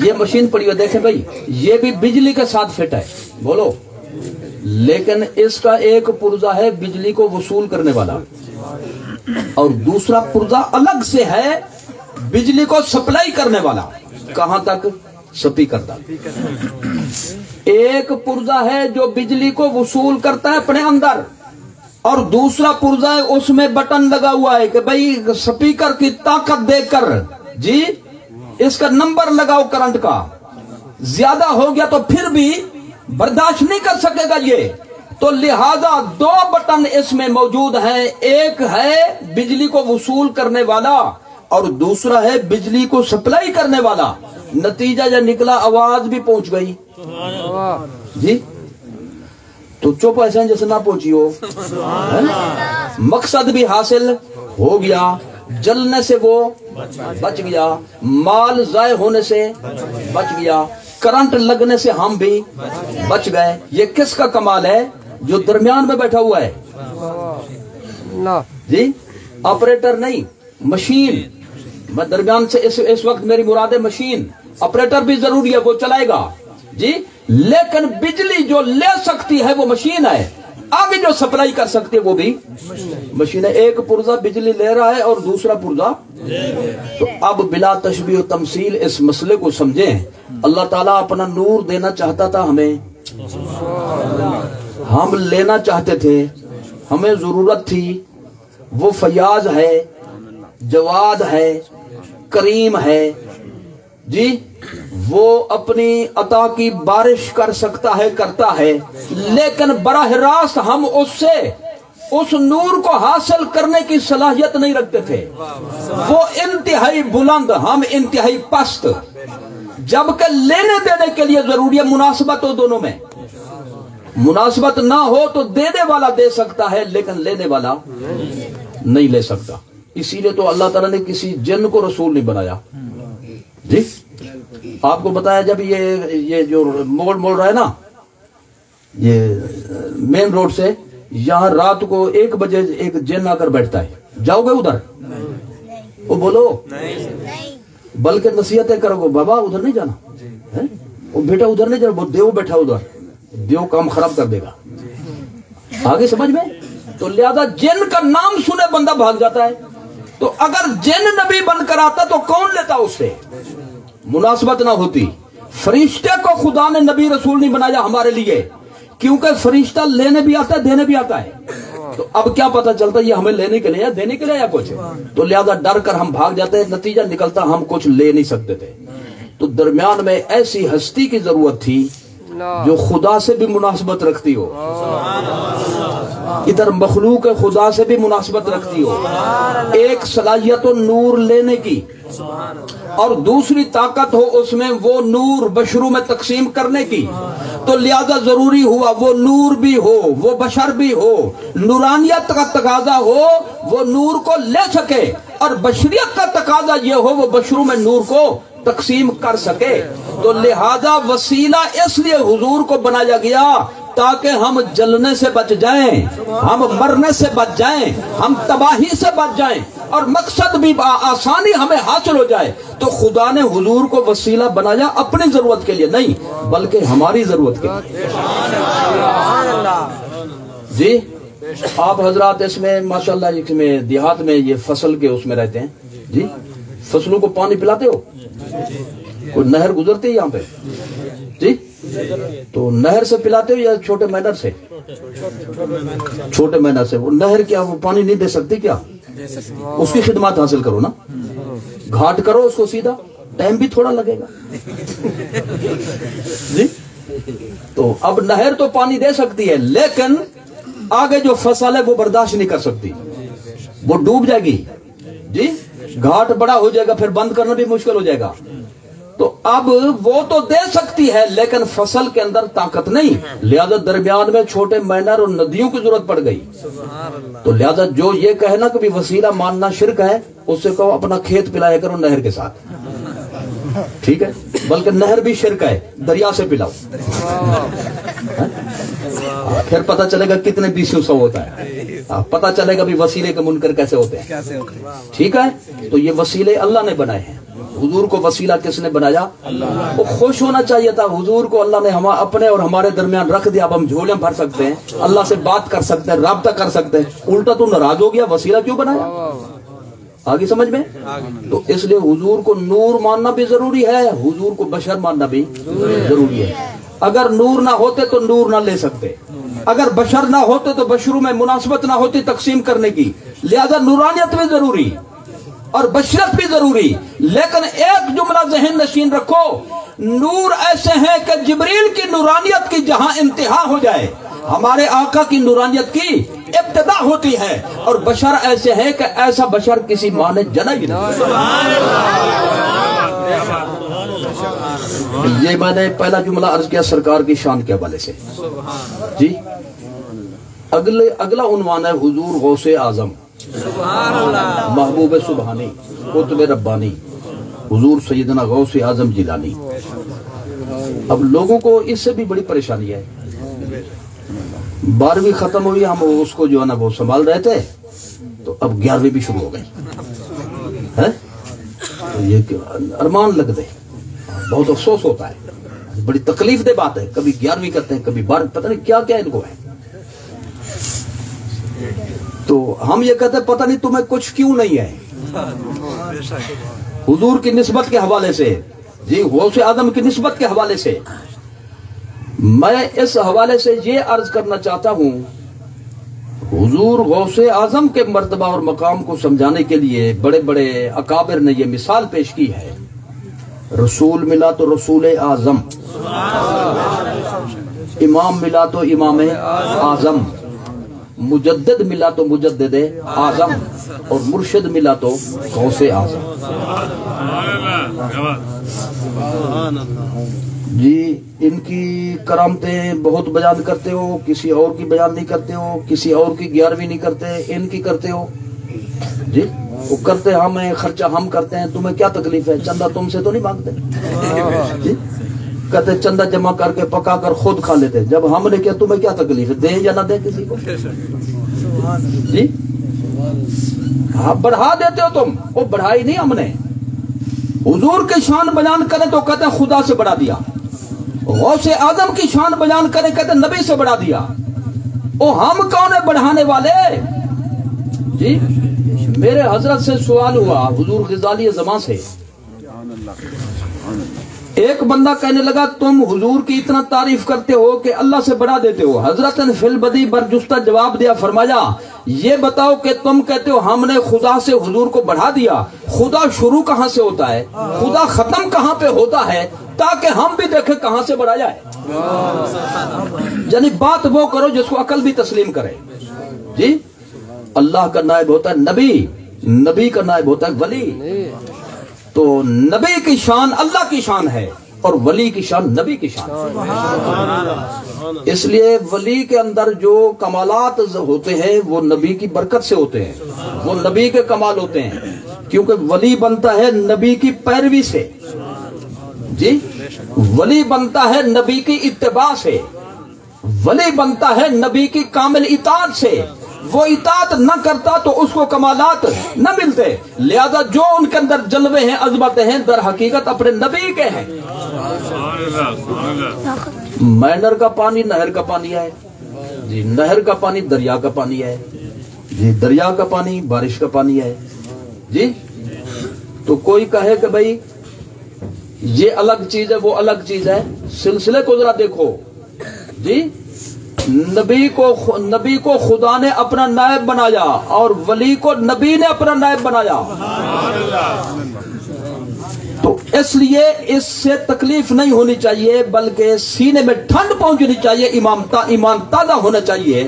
یہ مشین پڑی ہوئی دیکھیں بھائی، یہ بھی بجلی کے ساتھ فٹ ہے. بولو. لیکن اس کا ایک پرزہ ہے بجلی کو وصول کرنے والا، اور دوسرا پرزہ الگ سے ہے بجلی کو سپلائی کرنے والا. کہاں تک؟ سپیکر تک. ایک پرزہ ہے جو بجلی کو وصول کرتا ہے اپنے اندر، اور دوسرا پرزہ ہے اس میں بٹن لگا ہوا ہے کہ بھائی سپیکر کی طاقت دے کر جی اس کا نمبر لگاؤ کرنٹ کا. زیادہ ہو گیا تو پھر بھی برداشت نہیں کر سکے گا یہ، تو لہذا 2 بٹن اس میں موجود ہیں. ایک ہے بجلی کو وصول کرنے والا اور دوسرا ہے بجلی کو سپلائی کرنے والا. نتیجہ جو نکلا آواز بھی پہنچ گئی جی. تو چپ ایسے جیسے نہ پہنچی ہو، مقصد بھی حاصل ہو گیا، جلنے سے وہ بچ گیا، مال ضائع ہونے سے بچ گیا، کرنٹ لگنے سے ہم بھی بچ گئے. یہ کس کا کمال ہے؟ جو درمیان میں بیٹھا ہوا ہے جی. آپریٹر نہیں، مشین. میں درمیان سے اس وقت میری مراد ہے مشین. آپریٹر بھی ضروری ہے، وہ چلائے گا جی، لیکن بجلی جو لے سکتی ہے وہ مشین ہے، آگے جو سپلائی کر سکتی ہے وہ بھی مشین ہے. ایک پرزہ بجلی لے رہا ہے اور دوسرا پرزہ. تو اب بلا تشبیہ و تمثیل اس مسئلے کو سمجھیں. اللہ تعالیٰ اپنا نور دینا چاہتا تھا ہمیں، ہم لینا چاہتے تھے، ہمیں ضرورت تھی. وہ فیاض ہے، جواد ہے، کریم ہے جی. وہ اپنی عطا کی بارش کر سکتا ہے، کرتا ہے، لیکن براہ راست ہم اس سے اس نور کو حاصل کرنے کی صلاحیت نہیں رکھتے تھے. وہ انتہائی بلند، ہم انتہائی پست. جبکہ لینے دینے کے لیے ضروری ہے مناسبت ہو دونوں میں. مناسبت نہ ہو تو دینے والا دے سکتا ہے لیکن لینے والا نہیں لے سکتا. اسی لیے تو اللہ تعالیٰ نے کسی جن کو رسول نہیں بنایا جی. آپ کو بتایا جب یہ جو موڑ رہا ہے نا، یہ مین روڈ سے یہاں رات کو 1 بجے ایک جن آ کر بیٹھتا ہے. جاؤ گے ادھر؟ وہ بولو بلکہ نصیحتیں کرو گے، بابا ادھر نہیں جانا، وہ بیٹا ادھر نہیں جانا، وہ دیو بیٹھا ادھر، دیو کام خراب کر دے گا. آگے سمجھ میں؟ تو لہذا جن کا نام سنے بندہ بھاگ جاتا ہے. تو اگر جن نبی بن کر آتا تو کون لیتا اس سے؟ مناسبت نہ ہوتی. فرشتے کو خدا نے نبی رسول نہیں بنایا ہمارے لیے، کیونکہ فرشتہ لینے بھی آتا ہے، دینے بھی آتا ہے. تو اب کیا پتا چلتا یہ ہمیں لینے کے لیے یا دینے کے لیے یا کچھ. تو لہذا ڈر کر ہم بھاگ جاتے ہیں، نتیجہ نکلتا ہم کچھ لے نہیں سکتے تھے. تو درمیان میں ایسی ہستی کی ضرورت تھی جو خدا سے بھی مناسبت رکھتی ہو، ادھر مخلوق خدا سے بھی مناسبت رکھتی ہو. ایک صلاحیت و نور لینے کی، اور دوسری طاقت ہو اس میں وہ نور بشروں میں تقسیم کرنے کی، تو لہذا ضروری ہوا وہ نور بھی ہو، وہ بشر بھی ہو، نورانیت کا تقاضا ہو وہ نور کو لے سکے، اور بشریت کا تقاضا یہ ہو وہ بشروں میں نور کو تقسیم کر سکے۔ تو لہذا وسیلہ اس لیے حضور کو بنایا گیا تاکہ ہم جلنے سے بچ جائیں، ہم مرنے سے بچ جائیں، ہم تباہی سے بچ جائیں، اور مقصد بھی آسانی ہمیں حاصل ہو جائے۔ تو خدا نے حضور کو وسیلہ بنایا اپنی ضرورت کے لیے نہیں، بلکہ ہماری ضرورت کے لیے۔ جی آپ حضرات اس میں ماشاءاللہ اس میں دیہات میں یہ فصل کے اس میں رہتے ہیں، جی فصلوں کو پانی پلاتے ہو؟ کوئی نہر گزرتی ہے یہاں پہ؟ جی تو نہر سے پلاتے ہو یا چھوٹے مینر سے؟ چھوٹے مینر سے۔ وہ نہر کیا وہ پانی نہیں دے سکتی کیا؟ اس کی خدمات حاصل کرو نا، گھاٹ کرو اس کو سیدھا، ٹائم بھی تھوڑا لگے گا۔ جی تو اب نہر تو پانی دے سکتی ہے، لیکن آگے جو فصل ہے وہ برداشت نہیں کر سکتی، وہ ڈوب جائے گی۔ جی گھاٹ بڑا ہو جائے گا، پھر بند کرنا بھی مشکل ہو جائے گا۔ تو اب وہ تو دے سکتی ہے لیکن فصل کے اندر طاقت نہیں، لہذا درمیان میں چھوٹے مینر اور ندیوں کی ضرورت پڑ گئی۔ تو لہذا جو یہ کہنا کہ بھی وسیلہ ماننا شرک ہے، اس سے کہو اپنا کھیت پلایا کرو نہر کے ساتھ، ٹھیک ہے؟ بلکہ نہر بھی شرک ہے، دریا سے پلاؤ، پھر پتہ چلے گا کتنے بیسیوں سو ہوتا ہے، پتہ چلے گا بھی وسیلے کے منکر کیسے ہوتے ہیں، ٹھیک ہے؟ تو یہ وسیلے اللہ نے بنائے ہیں۔ حضور کو وسیلہ کس نے بنایا؟ اللہ۔ وہ خوش ہونا چاہیے تھا، حضور کو اللہ نے اپنے اور ہمارے درمیان رکھ دیا، اب ہم جھولے بھر سکتے ہیں، اللہ سے بات کر سکتے ہیں، رابطہ کر سکتے ہیں۔ الٹا تو ناراض ہو گیا، وسیلہ کیوں بنایا؟ آگے سمجھ میں؟ تو اس لیے حضور کو نور ماننا بھی ضروری ہے، حضور کو بشر ماننا بھی ضروری ہے۔ اگر نور نہ ہوتے تو نور نہ لے سکتے، اگر بشر نہ ہوتے تو بشروں میں مناسبت نہ ہوتی تقسیم کرنے کی، لہذا نورانیت بھی ضروری اور بشرت بھی ضروری۔ لیکن ایک جملہ ذہن نشین رکھو، نور ایسے ہیں کہ جبریل کی نورانیت کی جہاں انتہا ہو جائے، ہمارے آقا کی نورانیت کی ابتدا ہوتی ہے، اور بشر ایسے ہیں کہ ایسا بشر کسی ماں نے جنا ہی نہیں۔ یہ میں نے پہلا جملہ عرض کیا سرکار کی شان کے حوالے سے۔ جی اگلا عنوان ہے حضور غوث اعظم، محبوب سبحانی، قطب ربانی، حضور سیدنا غوث اعظم جیلانی۔ اب لوگوں کو اس سے بھی بڑی پریشانی ہے، 12ویں ختم ہوئی، ہم اس کو جو ہے نا وہ سنبھال رہے تھے، تو اب 11ویں بھی شروع ہو گئی، یہ ارمان لگ گئے، بہت افسوس ہوتا ہے، بڑی تکلیف دہ بات ہے، کبھی 11ویں کرتے ہیں کبھی 12، پتہ نہیں کیا کیا ان کو ہے۔ تو ہم یہ کہتے ہیں پتہ نہیں تمہیں کچھ کیوں نہیں ہے۔ حضور کی نسبت کے حوالے سے، جی غوث اعظم کی نسبت کے حوالے سے میں اس حوالے سے یہ عرض کرنا چاہتا ہوں، حضور غوث اعظم کے مرتبہ اور مقام کو سمجھانے کے لیے بڑے بڑے اکابر نے یہ مثال پیش کی ہے۔ رسول ملا تو رسول اعظم، امام ملا تو امام اعظم، مجدد ملا تو مجدد اعظم، اور مرشد ملا تو غوث اعظم۔ جی ان کی کرامتیں بہت بیان کرتے ہو، کسی اور کی بیان نہیں کرتے ہو، کسی اور کی 11ویں نہیں کرتے، ان کی کرتے ہو۔ جی وہ کرتے ہم ہیں، خرچہ ہم کرتے ہیں، تمہیں کیا تکلیف ہے؟ چندہ تم سے تو نہیں مانگتے، جی کہتے چندہ جمع کر کے پکا کر خود کھا لیتے، جب ہم نے کیا تمہیں کیا تکلیف ہے؟ دیں یا نہ دیں کسی کو؟ جی آپ بڑھا دیتے ہو، تم وہ بڑھائی نہیں ہم نے۔ حضور کی شان بیان کریں تو کہتے ہیں خدا سے بڑھا دیا، غوث اعظم کی شان بیان کریں کہتے ہیں نبی سے بڑھا دیا۔ او ہم کون ہیں بڑھانے والے؟ جی میرے حضرت سے سوال ہوا حضور غزالی زمان سے، ایک بندہ کہنے لگا تم حضور کی اتنا تعریف کرتے ہو کہ اللہ سے بڑھا دیتے ہو۔ حضرت نے فی البدی برجستہ جواب دیا، فرمایا یہ بتاؤ کہ تم کہتے ہو ہم نے خدا سے حضور کو بڑھا دیا، خدا شروع کہاں سے ہوتا ہے، خدا ختم کہاں پہ ہوتا ہے، تاکہ ہم بھی دیکھیں کہاں سے بڑھا جائے۔ یعنی بات وہ کرو جس کو عقل بھی تسلیم کرے۔ جی اللہ کا نائب ہوتا ہے نبی، نبی کا نائب ہوتا ہے ولی۔ تو نبی کی شان اللہ کی شان ہے اور ولی کی شان نبی کی شان ہے۔ اس لیے ولی کے اندر جو کمالات ہوتے ہیں وہ نبی کی برکت سے ہوتے ہیں، وہ نبی کے کمال ہوتے ہیں، کیونکہ ولی بنتا ہے نبی کی پیروی سے، جی ولی بنتا ہے نبی کی اتباع سے، ولی بنتا ہے نبی کی کامل اطاعت سے۔ وہ اطاعت نہ کرتا تو اس کو کمالات نہ ملتے، لہذا جو ان کے اندر جلوے ہیں عظمتیں ہیں در حقیقت اپنے نبی کے ہیں۔ مینر کا پانی نہر کا پانی ہے، جی نہر کا پانی دریا کا پانی ہے، جی دریا کا پانی بارش کا پانی ہے، جی تو کوئی کہے کہ بھائی یہ الگ چیز ہے وہ الگ چیز ہے، سلسلے کو ذرا دیکھو، جی نبی کو خدا نے اپنا نائب بنایا اور ولی کو نبی نے اپنا نائب بنایا، تو اس لیے اس سے تکلیف نہیں ہونی چاہیے بلکہ سینے میں ٹھنڈ پہنچنی چاہیے، ایمان تازہ ہونا چاہیے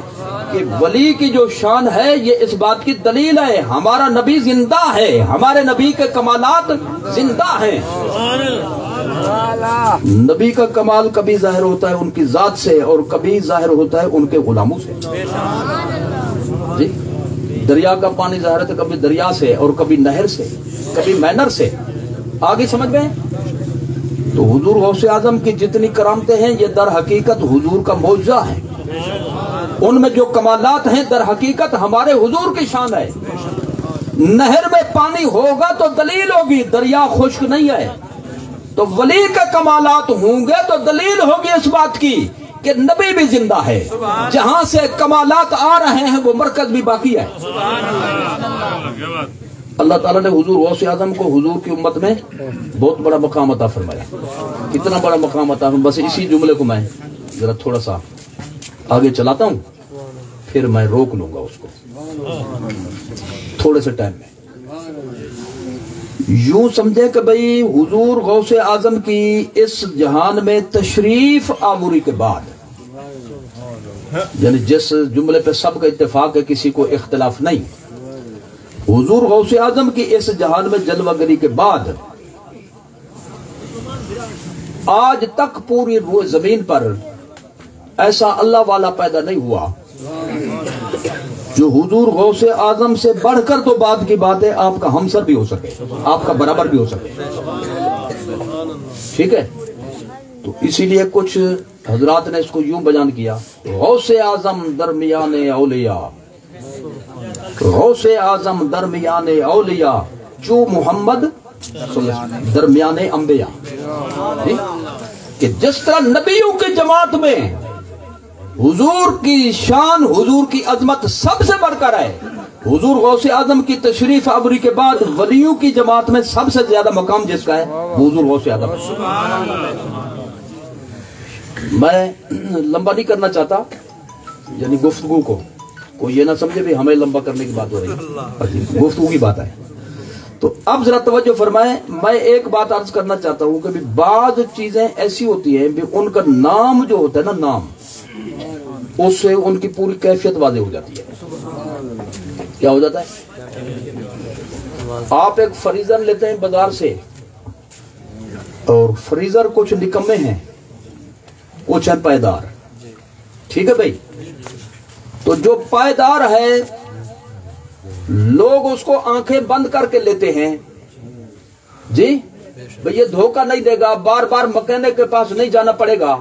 کہ ولی کی جو شان ہے یہ اس بات کی دلیل ہے ہمارا نبی زندہ ہے، ہمارے نبی کے کمالات زندہ ہیں۔ نبی کا کمال کبھی ظاہر ہوتا ہے ان کی ذات سے اور کبھی ظاہر ہوتا ہے ان کے غلاموں سے، جی دریا کا پانی ظاہر ہوتا ہے کبھی دریا سے اور کبھی نہر سے، کبھی مینر سے، آگے سمجھ گئے؟ تو حضور غوث اعظم کی جتنی کرامتیں ہیں یہ در حقیقت حضور کا معجزہ ہے، ان میں جو کمالات ہیں در حقیقت ہمارے حضور کی شان ہے۔ نہر میں پانی ہوگا تو دلیل ہوگی، دریا خشک نہیں ہے، تو ولی کے کمالات ہوں گے تو دلیل ہوگی اس بات کی کہ نبی بھی زندہ ہے، جہاں سے کمالات آ رہے ہیں وہ مرکز بھی باقی ہے۔ اللہ تعالیٰ نے حضور غوث اعظم کو حضور کی امت میں بہت بڑا مقام عطا فرمایا۔ کتنا بڑا مقام عطا فرمایا، بس اسی جملے کو میں ذرا تھوڑا سا آگے چلاتا ہوں پھر میں روک لوں گا اس کو تھوڑے سے ٹائم میں۔ یوں سمجھے کہ بھئی حضور غوث اعظم کی اس جہان میں تشریف آوری کے بعد، یعنی جس جملے پہ سب کا اتفاق ہے کسی کو اختلاف نہیں، حضور غوث اعظم کی اس جہان میں جلوہ گری کے بعد آج تک پوری روئے زمین پر ایسا اللہ والا پیدا نہیں ہوا جو حضور غوث اعظم سے بڑھ کر، تو بات کی بات ہے آپ کا ہمسر بھی ہو سکے، آپ کا برابر بھی ہو سکے، ٹھیک ہے؟ تو اسی لیے کچھ حضرات نے اس کو یوں بیان کیا، غوث اعظم درمیان اولیاء، غوث اعظم درمیان اولیاء جو محمد درمیان انبیاء، کہ جس طرح نبیوں کی جماعت میں حضور کی شان، حضور کی عظمت سب سے بڑھ کر ہے، حضور غوث اعظم کی تشریف آوری کے بعد ولیوں کی جماعت میں سب سے زیادہ مقام جس کا ہے حضور غوث اعظم۔ میں لمبا نہیں کرنا چاہتا یعنی گفتگو کو، کوئی یہ نہ سمجھے بھی ہمیں لمبا کرنے کی بات ہو رہی ہے، گفتگو کی بات ہے۔ تو اب ذرا توجہ فرمائیں، میں ایک بات عرض کرنا چاہتا ہوں کہ بعض چیزیں ایسی ہوتی ہیں ان کا نام جو ہوتا ہے نا، نام، اس سے ان کی پوری کیفیت واضح ہو جاتی ہے۔ کیا ہو جاتا ہے؟ آپ ایک فریزر لیتے ہیں بازار سے، اور فریزر کچھ نکمے ہیں کچھ ہیں پائیدار، ٹھیک ہے بھائی؟ تو جو پائیدار ہے لوگ اس کو آنکھیں بند کر کے لیتے ہیں، جی بھئی یہ دھوکہ نہیں دے گا، بار بار مکینک کے پاس نہیں جانا پڑے گا،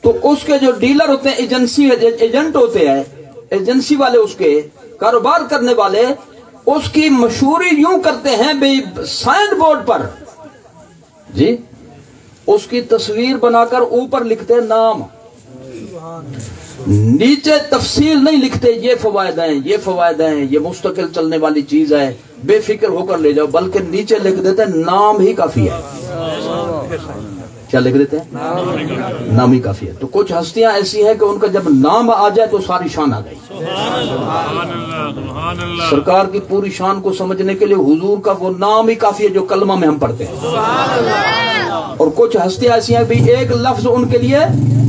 تو اس کے جو ڈیلر ہوتے ہیں، ایجنٹ ہوتے ہیں، ایجنسی والے، اس کے کاروبار کرنے والے، اس کی مشہوری یوں کرتے ہیں بھئی سائن بورڈ پر، جی اس کی تصویر بنا کر اوپر لکھتے نام، نیچے تفصیل نہیں لکھتے، یہ فوائد ہیں، یہ فوائد ہیں، یہ مستقل چلنے والی چیز ہے، بے فکر ہو کر لے جاؤ، بلکہ نیچے لکھ دیتے ہیں نام ہی کافی ہے۔ کیا لکھ دیتے ہیں؟ نام ہی کافی ہے۔ تو کچھ ہستیاں ایسی ہیں کہ ان کا جب نام آ جائے تو ساری شان آ گئی۔ سرکار کی پوری شان کو سمجھنے کے لیے حضور کا وہ نام ہی کافی ہے جو کلمہ میں ہم پڑھتے ہیں۔ اور کچھ ہستیاں ایسی ہیں بھی ایک لفظ ان کے لیے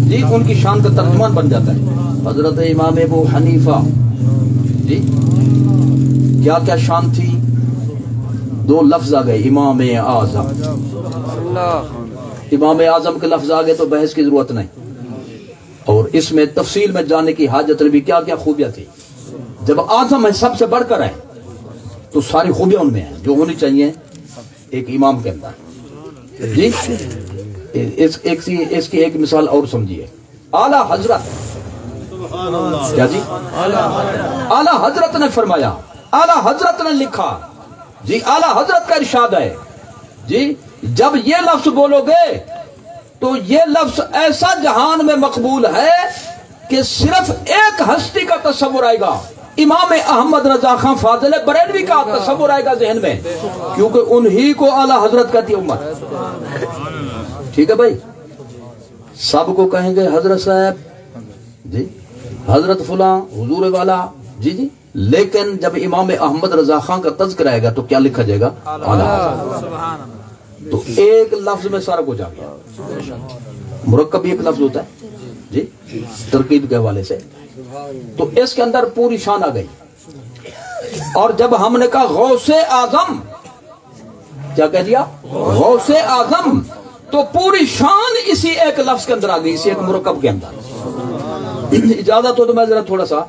جی ان کی شان کا ترجمان بن جاتا ہے۔ حضرت امام ابو حنیفہ، جی کیا کیا شان تھی، دو لفظ آ گئے امام اعظم. امام اعظم کے لفظ آ گئے تو بحث کی ضرورت نہیں. اور اس میں تفصیل میں جانے کی حاجت نہیں. کیا کیا خوبیاں تھی. جب اعظم ہے سب سے بڑھ کر ہے تو ساری خوبیاں ان میں ہیں جو ہونی چاہیے ایک امام کے اندر. جی اس کی ایک مثال اور سمجھیے. اعلیٰ حضرت کیا جی اعلیٰ حضرت نے فرمایا, اعلیٰ حضرت نے لکھا. جی اعلیٰ حضرت کا ارشاد ہے جی جب یہ لفظ بولو گے تو یہ لفظ ایسا جہان میں مقبول ہے کہ صرف ایک ہستی کا تصور آئے گا, امام احمد رضا خان فاضل بریلوی کا تصور آئے گا ذہن میں, کیونکہ انہی کو اعلیٰ حضرت کہتی ہے امت. ٹھیک ہے بھائی, سب کو کہیں گے حضرت صاحب جی حضرت فلاں حضور والا جی جی, لیکن جب امام احمد رضا خان کا تذکرہ آئے گا تو کیا لکھا جائے گا اعلیٰ. تو ایک لفظ میں سارا کچھ آ گیا. مرکب بھی ایک لفظ ہوتا ہے جی ترکیب کے حوالے سے, تو اس کے اندر پوری شان آ گئی. اور جب ہم نے کہا غوث اعظم, کیا کہہ دیا غوث اعظم, تو پوری شان اسی ایک لفظ کے اندر آ گئی, اسی ایک مرکب کے اندر. اجازت ہو تو میں ذرا تھوڑا سا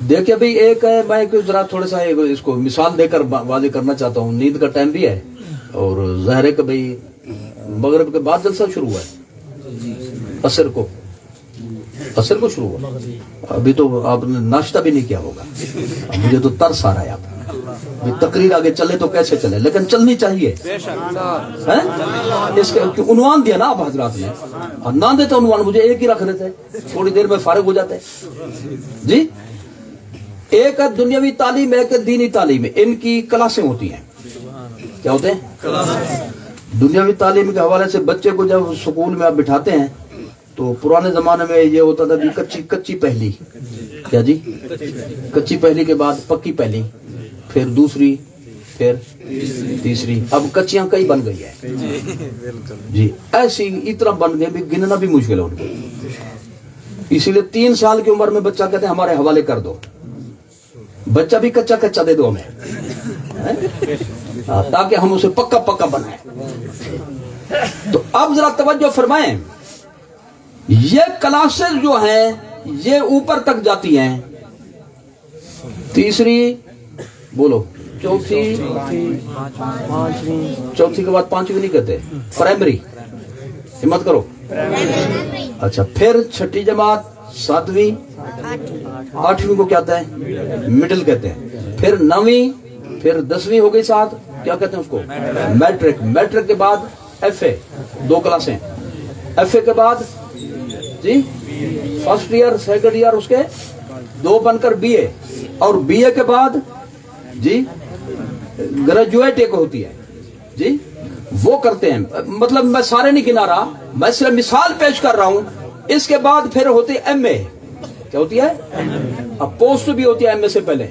دیکھیں بھائی. ایک ہے میں ذرا تھوڑا سا اس کو مثال دے کر واضح کرنا چاہتا ہوں. نیند کا ٹائم بھی ہے اور ظاہر ہے کہ بھائی مغرب کے بعد جلسہ شروع ہوا ہے, عصر کو شروع ہوا. ابھی تو آپ نے ناشتہ بھی نہیں کیا ہوگا. مجھے تو ترس آ رہا ہے آپ تقریر آگے چلے تو کیسے چلے, لیکن چلنی چاہیے. اس کا عنوان دیا نا آپ حضرات نے, اور نہ دیتے عنوان مجھے ایک ہی رکھ دیتے, تھوڑی دیر میں فارغ ہو جاتے. جی ایک ہے دنیاوی تعلیم, ایک ہے دینی تعلیم. ان کی کلاسیں ہوتی ہیں. کیا ہوتے ہیں؟ دنیاوی تعلیم کے حوالے سے بچے کو جب سکول میں آپ بٹھاتے ہیں تو پرانے زمانے میں یہ ہوتا تھا کہ کچی پہلی, کیا جی کچی پہلی کے بعد پکی پہلی, پھر دوسری, پھر تیسری. اب کچیاں کئی بن گئی ہے جی, ایسی اتنا بن گئے بھی گننا بھی مشکل ہو گئی. اسی لیے 3 سال کی عمر میں بچہ کہتے ہیں ہمارے حوالے کر دو. بچہ بھی کچا کچا دے دو ہمیں, تاکہ ہم اسے پکا پکا بنائیں. تو اب ذرا توجہ فرمائیں, یہ کلاسز جو ہیں یہ اوپر تک جاتی ہیں. تیسری بولو, چوتھی کے بعد 5ویں نہیں کہتے, پرائمری. ہمت کرو. اچھا, پھر 6ٹھی جماعت, 7ویں, 8ویں کو کیا کہتے ہیں مڈل کہتے ہیں. پھر 9ویں, پھر 10ویں ہو گئی 7, کیا کہتے ہیں اس کو میٹرک. میٹرک کے بعد ایف اے, 2 کلاسیں. ایف اے کے بعد جی فرسٹ ایئر سیکنڈ ایئر, اس کے 2 بن کر بی اے, اور بی اے کے بعد جی گریجویٹ ایک ہوتی ہے جی, وہ کرتے ہیں. مطلب میں سارے نہیں گنا رہا, میں صرف مثال پیش کر رہا ہوں. اس کے بعد پھر ہوتی ہے ایم اے. کیا ہوتی ہے؟ اب پوسٹ بھی ہوتی ہے ایم اے سے پہلے,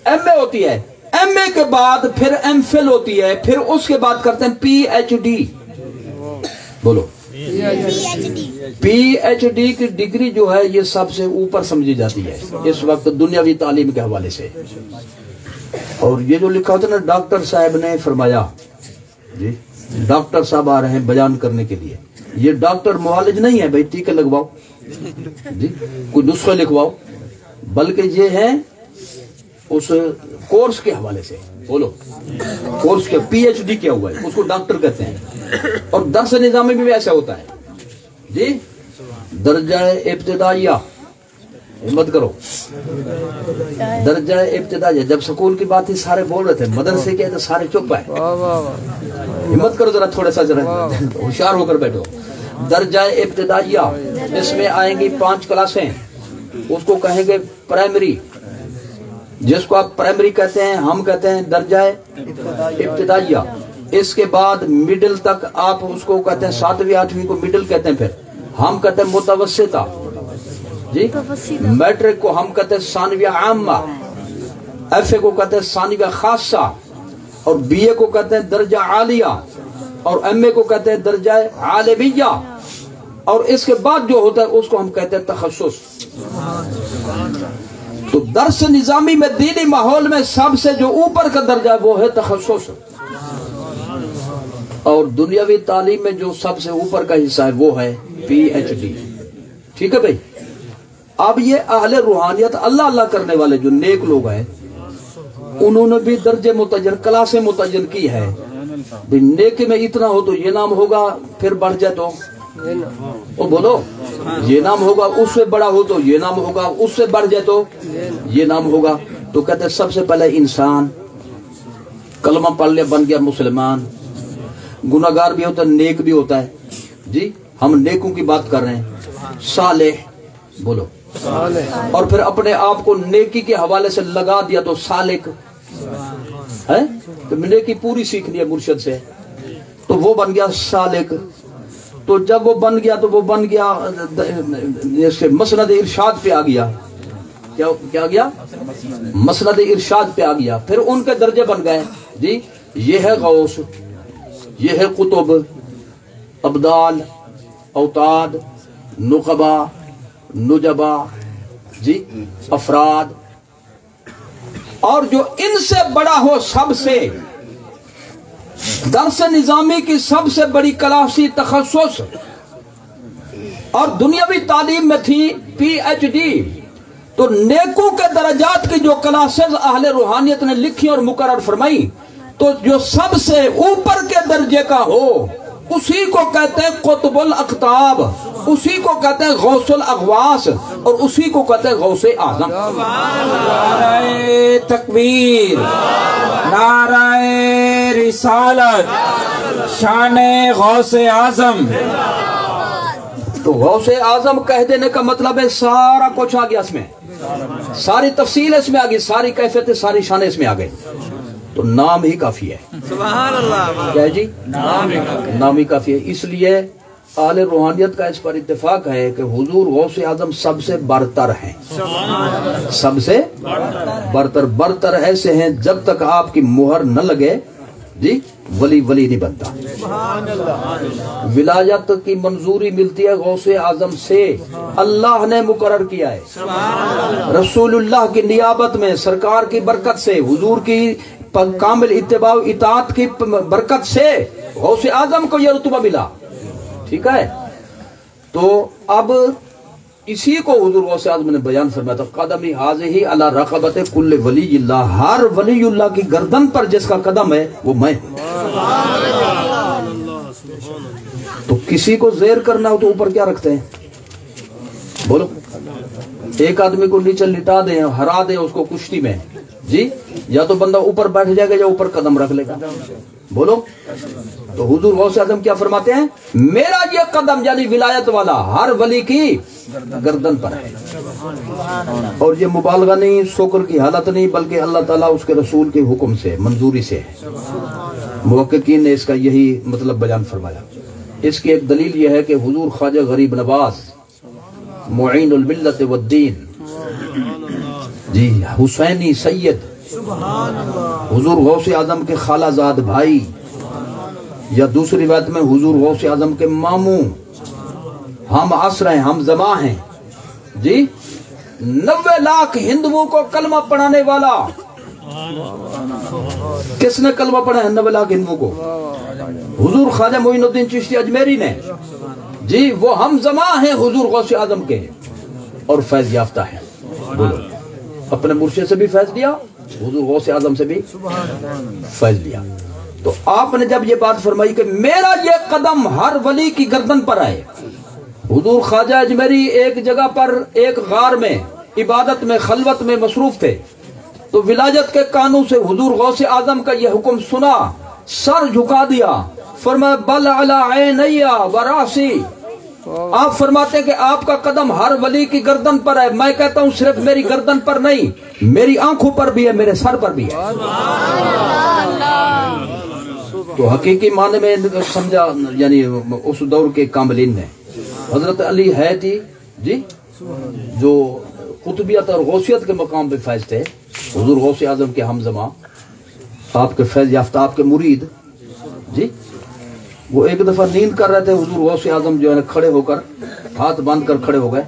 ایم اے ہوتی ہے. ایم اے کے بعد پھر ایم فل ہوتی ہے, پھر اس کے بعد کرتے ہیں پی ایچ ڈی. بولو, پی ایچ ڈی کی ڈگری جو ہے یہ سب سے اوپر سمجھی جاتی ہے اس وقت دنیاوی تعلیم کے حوالے سے. اور یہ جو لکھا ہوتا ہے نا, ڈاکٹر صاحب نے فرمایا جی, ڈاکٹر صاحب آ رہے ہیں بیان کرنے کے لیے. یہ ڈاکٹر معالج نہیں ہے بھائی ٹیکے لگواؤ جی, کوئی نسخے لکھواؤ, بلکہ یہ ہے اس کورس کے حوالے سے. بولو, کورس کے پی ایچ ڈی کیا ہوا ہے اس کو ڈاکٹر کہتے ہیں. اور درس نظامی بھی ایسا ہوتا ہے جی, درجہ ابتدائیہ, ہمت کرو, درجہ ابتدائیہ. جب سکول کی بات تھی سارے بول رہے تھے, مدرسے کے تو سارے چپ ہے. ہمت کرو ذرا, تھوڑا سا ذرا ہوشیار ہو کر بیٹھو. درجہ ابتدائیہ, اس میں آئیں گی 5 کلاسیں, اس کو کہیں گے پرائمری. جس کو آپ پرائمری کہتے ہیں ہم کہتے ہیں درجہ ابتدائیہ. اس کے بعد مڈل تک آپ اس کو کہتے ہیں 7ویں 8ویں کو مڈل کہتے ہیں. پھر ہم کہتے ہیں متوسطہ جی. میٹرک کو ہم کہتے ہیں ثانویہ عامہ, ایف اے کو کہتے ہیں ثانویہ خاصہ, اور بی اے کو کہتے ہیں درجہ عالیہ, اور ایم اے کو کہتے ہیں درجہ عالمیہ, اور اس کے بعد جو ہوتا ہے اس کو ہم کہتے ہیں تخصص. تو درس نظامی میں دینی ماحول میں سب سے جو اوپر کا درجہ ہے وہ ہے تخصص، اور دنیاوی تعلیم میں جو سب سے اوپر کا حصہ ہے وہ ہے پی ایچ ڈی. ٹھیک ہے بھائی. اب یہ اہل روحانیت اللہ اللہ کرنے والے جو نیک لوگ ہیں انہوں نے بھی درجے متعین کلاسیں متعین کی ہے. نیکی میں اتنا ہو تو یہ نام ہوگا، پھر بڑھ جائے تو وہ بولو یہ نام ہوگا، اس سے بڑا ہو تو یہ نام ہوگا، اس سے بڑھ جائے تو یہ نام ہوگا. تو کہتے ہیں سب سے پہلے انسان کلمہ پڑھ لیا بن گیا مسلمان. گناہگار بھی ہوتا ہے، نیک بھی ہوتا ہے. جی ہم نیکوں کی بات کر رہے ہیں. صالح بولو، اور پھر اپنے آپ کو نیکی کے حوالے سے لگا دیا تو سالک ہے. تو نیکی پوری سیکھنی ہے مرشد سے تو وہ بن گیا سالک. تو جب وہ بن گیا تو وہ بن گیا مسند ارشاد پہ آ گیا. کیا گیا؟ مسند ارشاد پہ آ گیا. پھر ان کے درجے بن گئے. جی یہ ہے غوث، یہ ہے قطب، ابدال، اوتاد، نقبہ، نجبہ، جی افراد. اور جو ان سے بڑا ہو سب سے، درس نظامی کی سب سے بڑی کلاسی تخصص اور دنیاوی تعلیم میں تھی پی ایچ ڈی. تو نیکوں کے درجات کی جو کلاسز اہل روحانیت نے لکھی اور مقرر فرمائی، تو جو سب سے اوپر کے درجے کا ہو اسی کو کہتے ہیں قطب الاقطاب، اسی کو کہتے ہیں غوث الاغواث، اور اسی کو کہتے ہیں غوث اعظم. نعرہ تکبیر، نعرہ رسالت، شان غوث اعظم. تو غوث اعظم کہہ دینے کا مطلب ہے سارا کچھ آ گیا اس میں، ساری تفصیل اس میں آ گئی، ساری کیفیت، ساری شان اس میں آ گئی. تو نام ہی کافی ہے. سبحان اللہ. کیا جی؟ نام ہی کافی ہے. اس لیے اہل روحانیت کا اس پر اتفاق ہے کہ حضور غوث اعظم سب سے برتر ہیں. سب سے برتر ایسے ہیں جب تک آپ کی مہر نہ لگے جی ولی نہیں بنتا. ولایت کی منظوری ملتی ہے غوث اعظم سے، اللہ نے مقرر کیا ہے. رسول اللہ کی نیابت میں، سرکار کی برکت سے، حضور کی کامل اتباع و اطاعت کی برکت سے غوث اعظم کو یہ رتبہ ملا. ٹھیک ہے. تو اب اسی کو حضور غوث اعظم نے بیان فرمایا تھا، قدمی حاضی علی رقبت کل ولی اللہ، ہر ولی اللہ کی گردن پر جس کا قدم ہے وہ میں ہوں. تو کسی کو زیر کرنا ہو تو اوپر کیا رکھتے ہیں؟ بولو. ایک آدمی کو نیچے لٹا دیں، ہرا دیں اس کو کشتی میں، جی یا تو بندہ اوپر بیٹھ جائے گا یا اوپر قدم رکھ لے گا. بولو. تو حضور غوث اعظم کیا فرماتے ہیں؟ میرا یہ قدم یعنی ولایت والا ہر ولی کی گردن پر ہے. اور یہ مبالغہ نہیں، شکر کی حالت نہیں، بلکہ اللہ تعالیٰ اس کے رسول کے حکم سے، منظوری سے ہے. محققین نے اس کا یہی مطلب بیان فرمایا. اس کی ایک دلیل یہ ہے کہ حضور خواجہ غریب نواز معین الملت والدین، جی حسینی سید، حضور غوث اعظم کے خالہ زاد بھائی، یا دوسری روایت میں حضور غوث اعظم کے ماموں، ہم عصر ہیں، ہم زماں ہیں. جی 90 لاکھ ہندوؤں کو کلمہ پڑھانے والا. کس نے کلمہ پڑھا ہے 90 لاکھ ہندوؤں کو؟ حضور خواجہ معین الدین چشتی اجمیری نے. جی وہ ہم زماں ہیں حضور غوث اعظم کے، اور فیض یافتہ ہیں. بولو. اپنے مرشد سے بھی فیض لیا، حضور غوث اعظم سے بھی فیض لیا. تو آپ نے جب یہ بات فرمائی کہ میرا یہ قدم ہر ولی کی گردن پر آئے. حضور خواجہ اجمیری ایک جگہ پر ایک غار میں عبادت میں خلوت میں مصروف تھے، تو ولایت کے قانون سے حضور غوث اعظم کا یہ حکم سنا، سر جھکا دیا، فرمایا بل علی عینی و راسی. آپ فرماتے ہیں کہ آپ کا قدم ہر ولی کی گردن پر ہے. میں کہتا ہوں صرف میری گردن پر نہیں، میری آنکھوں پر بھی ہے، میرے سر پر بھی ہے. تو حقیقی معنی میں سمجھا، یعنی اس دور کے کاملین نے حضرت علی ہے تھی جی جو قطبیت اور غوثیت کے مقام پہ فیض تھے. حضور غوث اعظم کے ہم زماں، آپ کے فیض یافتہ، آپ کے مرید. جی وہ ایک دفعہ نیند کر رہے تھے، حضور غوث اعظم جو ہے کھڑے ہو کر ہاتھ باندھ کر کھڑے ہو گئے.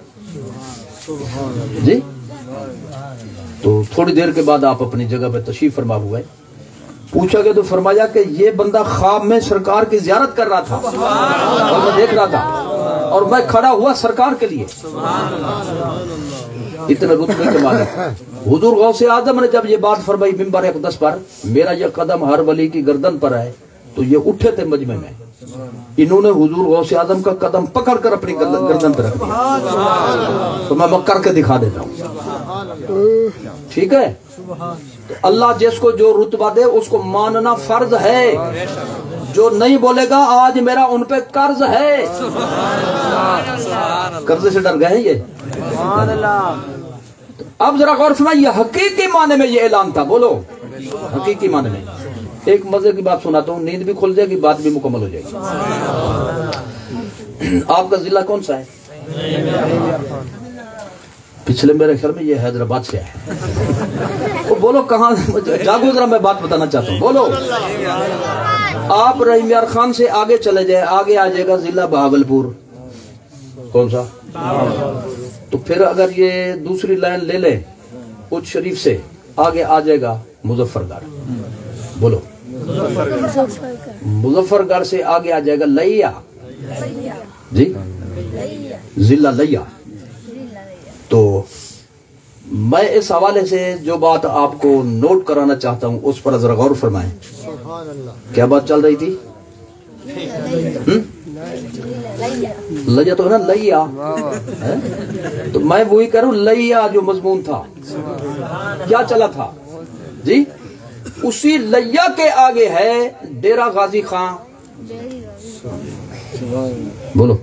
جی تو تھوڑی دیر کے بعد آپ اپنی جگہ پہ تشریف فرما ہوئے. پوچھا گیا تو فرمایا کہ یہ بندہ خواب میں سرکار کی زیارت کر رہا تھا اور میں دیکھ رہا تھا اور میں کھڑا ہوا سرکار کے لیے. اتنے رتبے کے مالک حضور غوث اعظم نے جب یہ بات فرمائی ممبر اقدس پر، میرا یہ قدم ہر ولی کی گردن پر ہے، تو یہ اٹھے تھے مجمع میں، انہوں نے حضور غوث اعظم کا قدم پکڑ کر اپنی گردن پر رکھ دیا. تو میں کر کے دکھا دیتا ہوں. ٹھیک ہے. تو اللہ جس کو جو رتبہ دے اس کو ماننا فرض ہے. جو نہیں بولے گا آج میرا ان پہ قرض ہے. قرض سے ڈر گئے یہ. اب ذرا غور فرمائیں، یہ حقیقی معنی میں یہ اعلان تھا. بولو حقیقی معنی میں. ایک مزے کی بات سناتا ہوں، نیند بھی کھل جائے گی، بات بھی مکمل ہو جائے گی. آپ کا ضلع کون سا ہے؟ پچھلے میرے خیال میں یہ حیدرآباد سے ہے. وہ بولو کہاں جاگو، ذرا میں بات بتانا چاہتا ہوں. بولو. آپ رحیم یار خان سے آگے چلے جائے، آگے آ جائے گا ضلع بہاولپور. کون سا؟ تو پھر اگر یہ دوسری لائن لے لیں اچ شریف سے، آگے آ جائے گا مظفر گڑھ. بولو. مظفر گڑھ سے آگے آ جائے گا لیا. جی ضلع لیا. تو میں اس حوالے سے جو بات آپ کو نوٹ کرانا چاہتا ہوں اس پر ذرا غور فرمائیں. کیا بات چل رہی تھی؟ لیا تو ہے نا، لیا. تو میں وہی کروں، لیا جو مضمون تھا کیا چلا تھا جی، اسی لیا کے آگے ہے ڈیرہ غازی خان. بولو.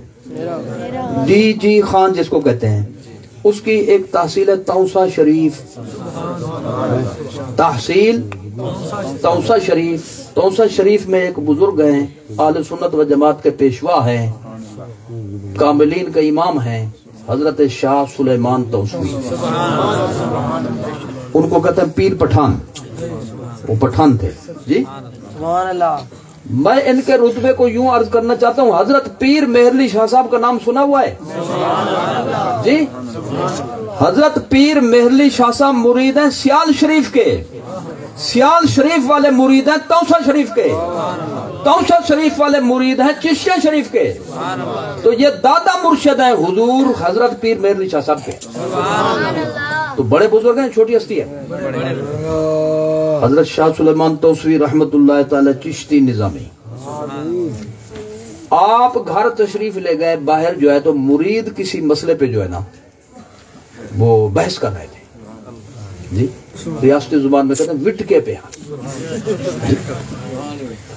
ڈی جی خان جس کو کہتے ہیں، اس کی ایک تحصیل ہے توسا شریف. تحصیل توسا شریف. توسا شریف میں ایک بزرگ ہیں، اہل سنت و جماعت کے پیشوا ہیں، کاملین کا امام ہیں، حضرت شاہ سلیمان توسوی. ان کو کہتے ہیں پیر پٹھان. وہ پٹھان تھے جی. میں ان کے رتبے کو یوں عرض کرنا چاہتا ہوں، حضرت پیر مہرلی شاہ صاحب کا نام سنا ہوا ہے جی. حضرت پیر مہرلی شاہ صاحب مرید ہیں سیال شریف کے. سیال شریف والے مرید ہیں توسا شریف کے. توسا شریف والے مرید ہیں چشتیہ شریف کے. تو یہ دادا مرشد ہیں حضور حضرت پیر مہرلی شاہ صاحب کے. تو بڑے بزرگ ہیں، چھوٹی ہستی ہے. حضرت شاہ سلیمان توسوی رحمت اللہ تعالی چشتی نظامی. آپ گھر تشریف لے گئے، باہر جو ہے تو مرید کسی مسئلے پہ جو ہے نا وہ بحث کر رہے تھے جی. ریاستی زبان میں کہتے ہیں وٹکے پہ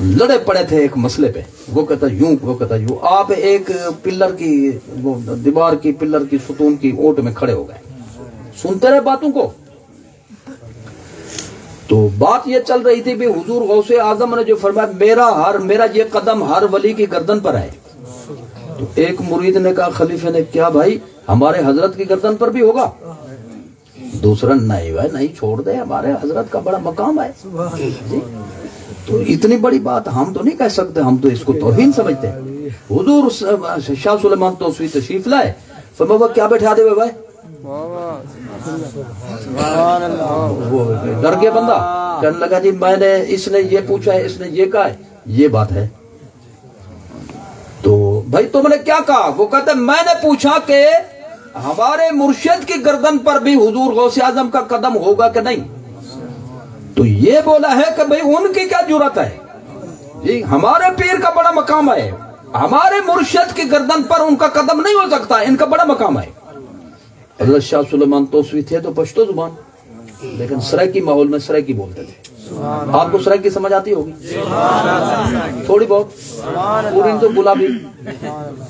لڑے پڑے تھے ایک مسئلے پہ. وہ کہتا یوں، وہ کہتا یوں. آپ ایک پلر کی، وہ دیوار کی پلر کی ستون کی اوٹ میں کھڑے ہو گئے، سنتے رہے باتوں کو. تو بات یہ چل رہی تھی بھی حضور غوث اعظم نے جو فرمایا میرا یہ قدم ہر ولی کی گردن پر ہے. تو ایک مرید نے کہا خلیفے نے، کیا بھائی ہمارے حضرت کی گردن پر بھی ہوگا؟ دوسرا نہیں بھائی نہیں، چھوڑ دے، ہمارے حضرت کا بڑا مقام ہے جی. تو اتنی بڑی بات ہم تو نہیں کہہ سکتے، ہم تو اس کو توہین سمجھتے ہیں. حضور شاہ سلیمان توسوی تشریف لائے، فرمایا کیا بیٹھا دے بھائی. وہ ڈر گیا بندہ، کہنے لگا جی میں نے، اس نے یہ پوچھا ہے، اس نے یہ کہا ہے، یہ بات ہے. تو بھائی تم نے کیا کہا؟ وہ کہتے میں نے پوچھا کہ ہمارے مرشد کی گردن پر بھی حضور غوث اعظم کا قدم ہوگا کہ نہیں. تو یہ بولا ہے کہ بھئی ان کی کیا جرات ہے جی، ہمارے پیر کا بڑا مقام ہے، ہمارے مرشد کی گردن پر ان کا قدم نہیں ہو سکتا، ان کا بڑا مقام ہے. حضرت شاہ سلیمان توسوی تھے تو پشتو زبان، لیکن سرائکی ماحول میں سرائکی بولتے تھے. آپ کو سرائکی سمجھ آتی ہوگی تھوڑی بہت، پوری تو گلابی،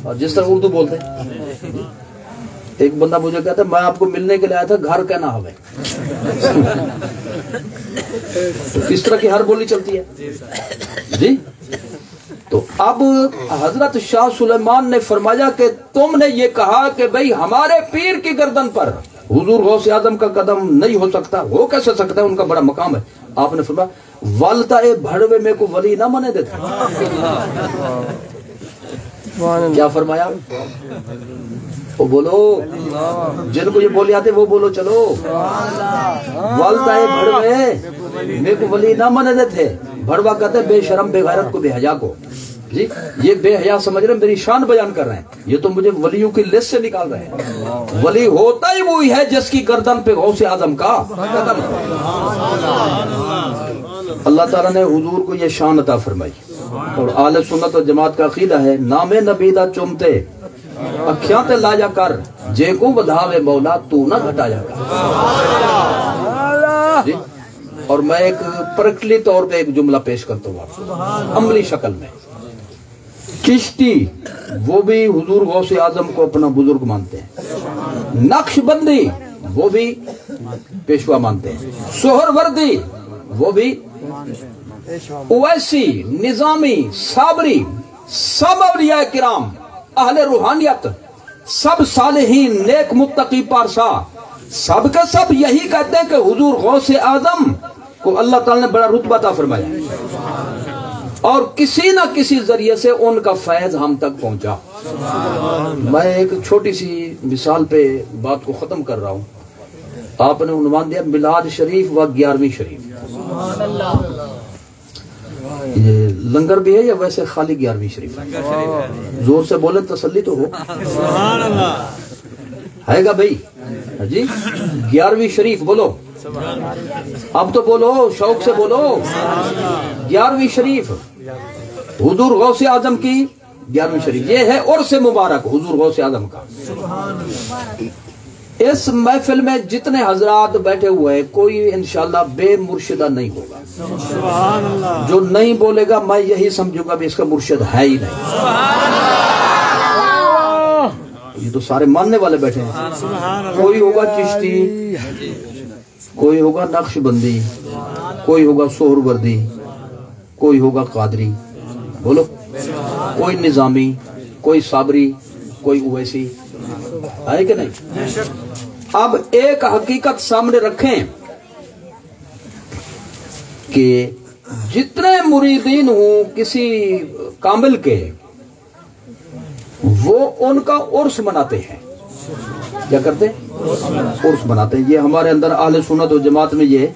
اور جس طرح اردو بولتے. ایک بندہ مجھے کہتا ہے میں آپ کو ملنے کے لیے آیا تھا، گھر کہنا ہوئے. اس طرح کی ہر بولی چلتی ہے جی. تو اب حضرت شاہ سلیمان نے فرمایا کہ تم نے یہ کہا کہ بھئی ہمارے پیر کی گردن پر حضور غوث اعظم کا قدم نہیں ہو سکتا، وہ کیسے سکتا ہے، ان کا بڑا مقام ہے. آپ نے فرمایا والتا بھڑوے میں کو ولی نہ مانے دیتا. کیا فرمایا؟ وہ بولو، جن کو یہ بولے آتے وہ بولو چلو. والتا ہے بھڑوے میرے کو ولی نہ مانے تھے. بھڑوا کہتے بے شرم بے غیرت کو بے حیا کو. جی یہ بے حیا سمجھ رہے ہیں، میری شان بیان کر رہے ہیں. یہ تو مجھے ولیوں کی لسٹ سے نکال رہے ہیں. ولی ہوتا ہی وہی ہے جس کی گردن پہ غوث اعظم کا قدم. اللہ تعالیٰ نے حضور کو یہ شان عطا فرمائی. اور اہل سنت و جماعت کا عقیدہ ہے نام نبی دا چومتے اکھیاں تے لایا کر، جے کو بدھاوے مولا تو نہ گھٹایا کر. جی اور میں ایک پرکلی طور پہ ایک جملہ پیش کرتا ہوں آپ کو عملی شکل میں. چشتی وہ بھی حضور غوث اعظم کو اپنا بزرگ مانتے ہیں. نقش بندی وہ بھی پیشوا مانتے ہیں. سہروردی وہ بھی، اویسی، نظامی، صابری، سب اولیاء کرام، اہل روحانیت، سب صالحین، نیک متقی پارسا، سب کا سب یہی کہتے ہیں کہ حضور غوث اعظم کو اللہ تعالی نے بڑا رتبہ عطا فرمایا اور کسی نہ کسی ذریعے سے ان کا فیض ہم تک پہنچا. میں ایک چھوٹی سی مثال پہ بات کو ختم کر رہا ہوں. آپ نے عنوان دیا میلاد شریف و 11ویں شریف. یہ لنگر بھی ہے یا ویسے خالی 11ویں شریف؟ زور سے بولیں تسلی تو ہو. ہے گا بھائی؟ جی 11ویں شریف بولو، اب تو بولو، شوق سے بولو. 11ویں شریف حضور غوث اعظم کی 11ویں شریف، یہ ہے عرس مبارک حضور غوث اعظم کا. اس محفل میں جتنے حضرات بیٹھے ہوئے ہیں کوئی انشاءاللہ بے مرشدہ نہیں ہوگا. جو نہیں بولے گا میں یہی سمجھوں گا بھی اس کا مرشد ہے ہی نہیں. یہ تو سارے ماننے والے بیٹھے ہیں. کوئی ہوگا چشتی، کوئی ہوگا نقش بندی، کوئی ہوگا سہروردی، کوئی ہوگا قادری، بولو، کوئی نظامی، کوئی صابری، کوئی اویسی، ہے کہ نہیں؟ اب ایک حقیقت سامنے رکھیں کہ جتنے مریدین ہوں کسی کامل کے، وہ ان کا عرس مناتے ہیں. کیا کرتے ہیں؟ عرس مناتے ہیں. یہ ہمارے اندر اہل سنت و جماعت میں یہ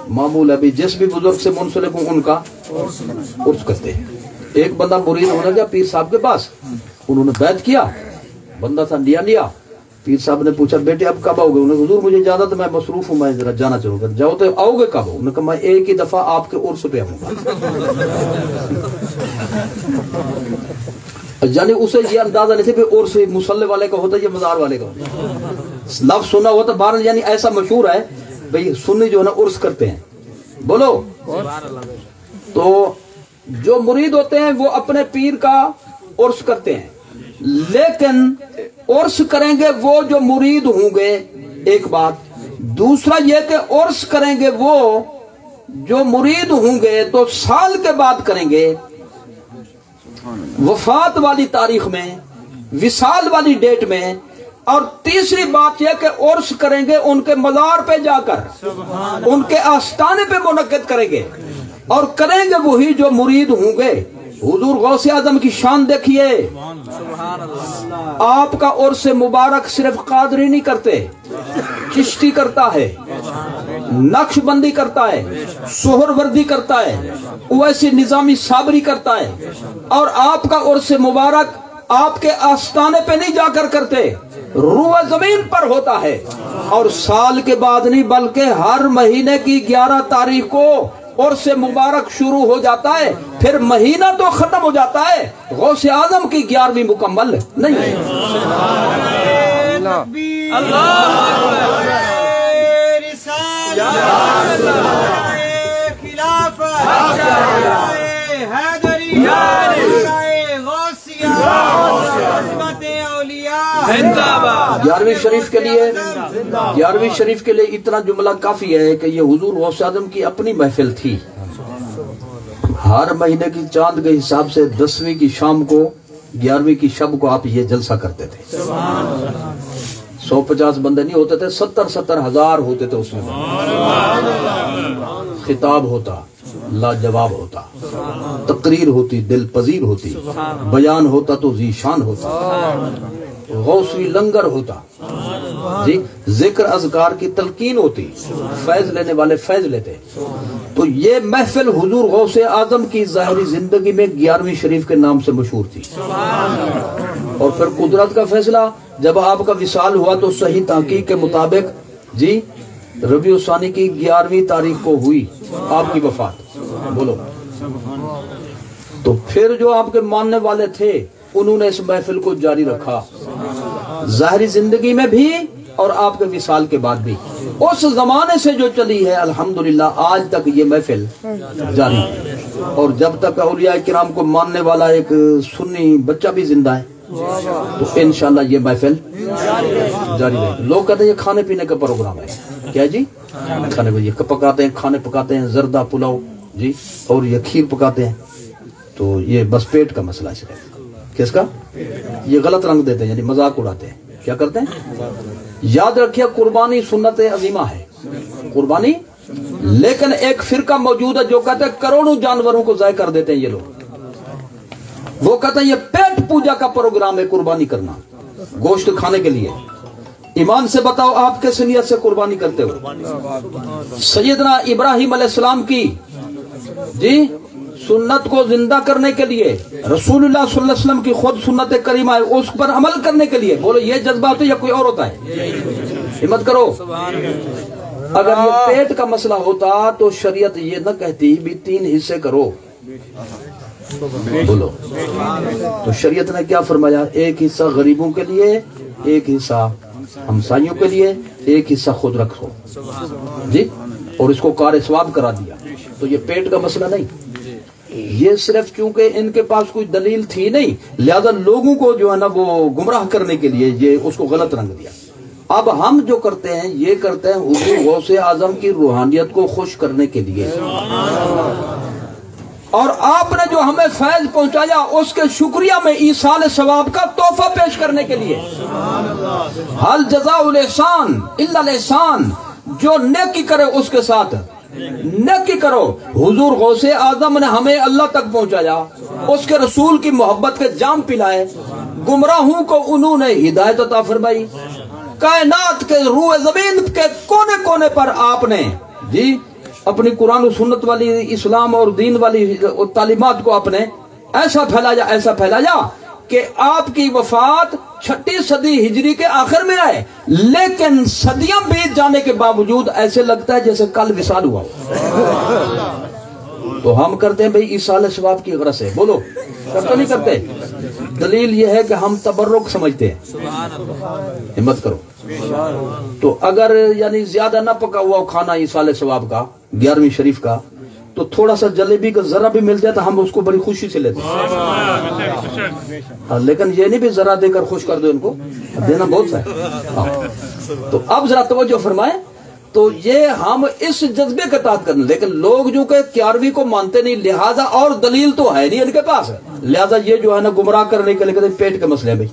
معمول ہے بھی جس بھی بزرگ سے منسلک ہوں ان کا عرس کرتے ہیں. ایک بندہ مرید ہونے گیا پیر صاحب کے پاس، انہوں نے بیعت کیا، بندہ تھا لیا. پیر صاحب نے پوچھا بیٹے اب کب آؤ گے؟ انہوں نے حضور مجھے اجازت میں مصروف ہوں، میں ذرا جانا چاہوں گا. جاؤ تو آؤ گے کب؟ انہوں نے کہا میں ایک ہی دفعہ آپ کے عرس پہ آؤں گا. یعنی اسے یہ اندازہ نہیں تھا کہ عرس مصلی والے کا ہوتا ہے یا مزار والے کا ہوتا. لفظ سنا ہوتا بہرحال، یعنی ایسا مشہور ہے بھئی سنی جو ہے نا عرس کرتے ہیں. بولو. تو جو مرید ہوتے ہیں وہ اپنے پیر کا عرس کرتے ہیں، لیکن عرس کریں گے وہ جو مرید ہوں گے، ایک بات. دوسرا یہ کہ عرس کریں گے وہ جو مرید ہوں گے تو سال کے بعد کریں گے، وفات والی تاریخ میں، وصال والی ڈیٹ میں. اور تیسری بات یہ کہ عرس کریں گے ان کے مزار پہ جا کر، ان کے آستانے پہ منعقد کریں گے، اور کریں گے وہی جو مرید ہوں گے. حضور غوث اعظم کی شان دیکھیے. آپ کا عرس مبارک صرف قادری نہیں کرتے، چشتی کرتا ہے، نقش بندی کرتا ہے، سہروردی کرتا ہے، اویسی نظامی صابری کرتا ہے. اور آپ کا عرس مبارک آپ کے آستانے پہ نہیں جا کر کرتے، روح زمین پر ہوتا ہے. اور سال کے بعد نہیں بلکہ ہر مہینے کی 11 تاریخ کو عرس مبارک شروع ہو جاتا ہے. پھر مہینہ تو ختم ہو جاتا ہے، غوث اعظم کی 11ویں مکمل نہیں ہے. گیارہویں شریف کے لیے اتنا جملہ کافی ہے کہ یہ حضور غوث اعظم کی اپنی محفل تھی. ہر مہینے کی چاند کے حساب سے 10ویں کی شام کو 11ویں کی شب کو آپ یہ جلسہ کرتے تھے. 150 بندے نہیں ہوتے تھے، 70 ہزار ہوتے تھے. اس میں خطاب ہوتا، لاجواب ہوتا، تقریر ہوتی، دل پذیر ہوتی، بیان ہوتا تو ذی شان ہوتا. غوثی لنگر ہوتا جی، ذکر اذکار کی تلقین ہوتی، فیض لینے والے فیض لیتے. تو یہ محفل حضور غوث اعظم کی ظاہری زندگی میں 11ویں شریف کے نام سے مشہور تھی. اور پھر قدرت کا فیصلہ جب آپ کا وصال ہوا تو صحیح تحقیق کے مطابق جی ربیع الثانی کی 11ویں تاریخ کو ہوئی آپ کی وفات. بولو. تو پھر جو آپ کے ماننے والے تھے انہوں نے اس محفل کو جاری رکھا ظاہری زندگی میں بھی اور آپ کے وصال کے بعد بھی. اس زمانے سے جو چلی ہے الحمدللہ آج تک یہ محفل جاری ہے. اور جب تک اولیاء کرام کو ماننے والا ایک سنی بچہ بھی زندہ ہے تو انشاءاللہ یہ محفل جاری رہے. لوگ کہتے ہیں یہ کھانے پینے کا پروگرام ہے. کیا جی؟ کھانے پینے پکاتے ہیں، کھانے پکاتے ہیں، زردہ پلاؤ جی اور یہ کھیر پکاتے ہیں. تو یہ بس پیٹ کا مسئلہ ہے. کس کا؟ یہ غلط رنگ دیتے ہیں، یعنی مذاق اڑاتے ہیں. کیا کرتے ہیں؟ یاد رکھیے قربانی سنت عظیمہ ہے، قربانی. لیکن ایک فرقہ موجود ہے جو کہتے ہیں کروڑوں جانوروں کو ضائع کر دیتے ہیں یہ لوگ. وہ کہتے ہیں یہ پیٹ پوجا کا پروگرام ہے قربانی کرنا گوشت کھانے کے لیے. ایمان سے بتاؤ آپ کس نیت سے قربانی کرتے ہو؟ سیدنا ابراہیم علیہ السلام کی جی سنت کو زندہ کرنے کے لیے، رسول اللہ صلی اللہ علیہ وسلم کی خود سنت کریمہ ہے اس پر عمل کرنے کے لیے. بولو یہ جذبہ ہوتا ہے یا کوئی اور ہوتا ہے؟ ہمت کرو. اگر یہ پیٹ کا مسئلہ ہوتا تو شریعت یہ نہ کہتی بھی 3 حصے کرو. بولو. تو شریعت نے کیا فرمایا؟ ایک حصہ غریبوں کے لیے، ایک حصہ ہمسائیوں کے لیے، ایک حصہ خود رکھو جی. اور اس کو کار ثواب کرا دیا. تو یہ پیٹ کا مسئلہ نہیں، یہ صرف چونکہ ان کے پاس کوئی دلیل تھی نہیں لہذا لوگوں کو جو ہے نا وہ گمراہ کرنے کے لیے یہ اس کو غلط رنگ دیا. اب ہم جو کرتے ہیں یہ کرتے ہیں حضور غوث اعظم کی روحانیت کو خوش کرنے کے لیے. اور آپ نے جو ہمیں فیض پہنچایا اس کے شکریہ میں ایصال ثواب کا تحفہ پیش کرنے کے لیے. حل جزاء الاحسان الا الاحسان، جو نیکی کرے اس کے ساتھ نیکی کرو. حضور غوث اعظم نے ہمیں اللہ تک پہنچایا، اس کے رسول کی محبت کے جام پلائے، گمراہوں کو انہوں نے ہدایت عطا فرمائی. کائنات کے روح زمین کے کونے کونے پر آپ نے جی اپنی قرآن و سنت والی اسلام اور دین والی تعلیمات کو آپ نے ایسا پھیلایا کہ آپ کی وفات 6 صدی ہجری کے آخر میں آئے، لیکن صدیاں بیت جانے کے باوجود ایسے لگتا ہے جیسے کل وصال ہوا. تو ہم کرتے ہیں بھئی ایصال ثواب کی غرض سے. بولو کرتے نہیں کرتے؟ دلیل یہ ہے کہ ہم تبرک سمجھتے ہیں. ہمت کرو. تو اگر یعنی زیادہ نہ پکا ہوا کھانا ایصال ثواب کا 11ویں شریف کا تو تھوڑا سا جلیبی کا ذرا بھی مل جائے تو ہم اس کو بڑی خوشی سے لیتے ہیں. لیکن یہ نہیں بھی ذرا دے کر خوش کر دو، ان کو دینا بہت ہے. تو اب ذرا توجہ فرمائیں. تو یہ ہم اس جذبے کے تحت کرنا. لیکن لوگ جو کہ 11ویں کو مانتے نہیں لہذا اور دلیل تو ہے نہیں ان کے پاس، لہذا یہ جو ہے نا گمراہ کرنے کے لیے کہتے ہیں پیٹ کا مسئلہ ہے. بھائی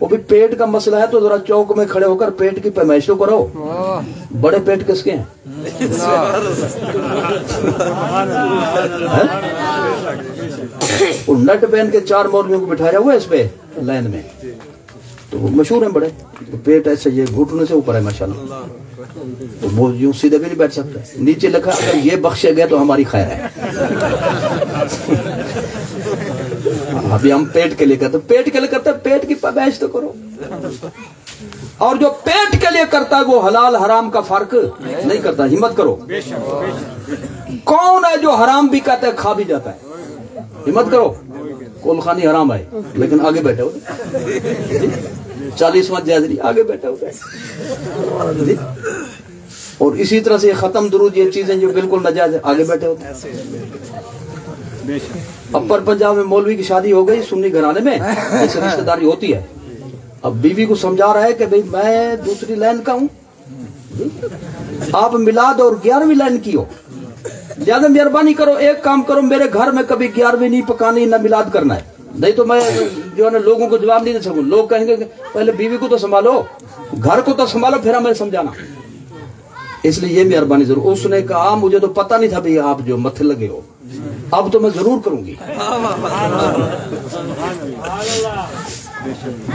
وہ بھی پیٹ کا مسئلہ ہے تو ذرا چوک میں کھڑے ہو کر پیٹ کی پیمائش تو کرو. بڑے پیٹ کس کے ہیں؟ نٹ پہن کے 4 مولویوں کو بٹھایا ہوا ہے اس پہ لائن میں، تو وہ مشہور ہیں بڑے. پیٹ ایسے یہ گھٹنے سے اوپر ہے ماشاءاللہ، تو وہ یوں سیدھے بھی نہیں بیٹھ سکتے. نیچے لکھا اگر یہ بخشے گئے تو ہماری خیر ہے. ابھی ہم پیٹ کے لیے کرتے، پیٹ کے لیے کرتے، پیٹ کی پیمائش تو کرو. اور جو پیٹ کے لیے کرتا ہے وہ حلال حرام کا فرق نہیں کرتا. ہمت کرو. کون ہے جو حرام بھی کہتا ہے کھا بھی جاتا ہے؟ ہمت کرو. کول خانی حرام ہے لیکن آگے بیٹھے ہو 40واں جائز نہیں، آگے بیٹھے ہوتے ہیں. اور اسی طرح سے ختم درود یہ چیزیں جو بالکل ناجائز ہے آگے بیٹھے ہوتے ہیں. اپر پنجاب میں مولوی کی شادی ہو گئی سنی گھرانے میں، ایسی رشتہ داری ہوتی ہے. اب بیوی کو سمجھا رہا ہے کہ بھئی میں دوسری لائن کا ہوں، آپ میلاد اور 11ویں لائن کی ہو، لہٰذا مہربانی کرو ایک کام کرو، میرے گھر میں کبھی 11ویں نہیں پکانی نہ میلاد کرنا ہے، نہیں تو میں جو ہے نا لوگوں کو جواب نہیں دے سکوں. لوگ کہیں گے کہ پہلے بیوی کو تو سنبھالو، گھر کو تو سنبھالو پھر ہمیں سمجھانا. اس لیے یہ مہربانی ضرور. اس نے کہا مجھے تو پتہ نہیں تھا بھئی آپ جو متھے لگے ہو، اب تو میں ضرور کروں گی.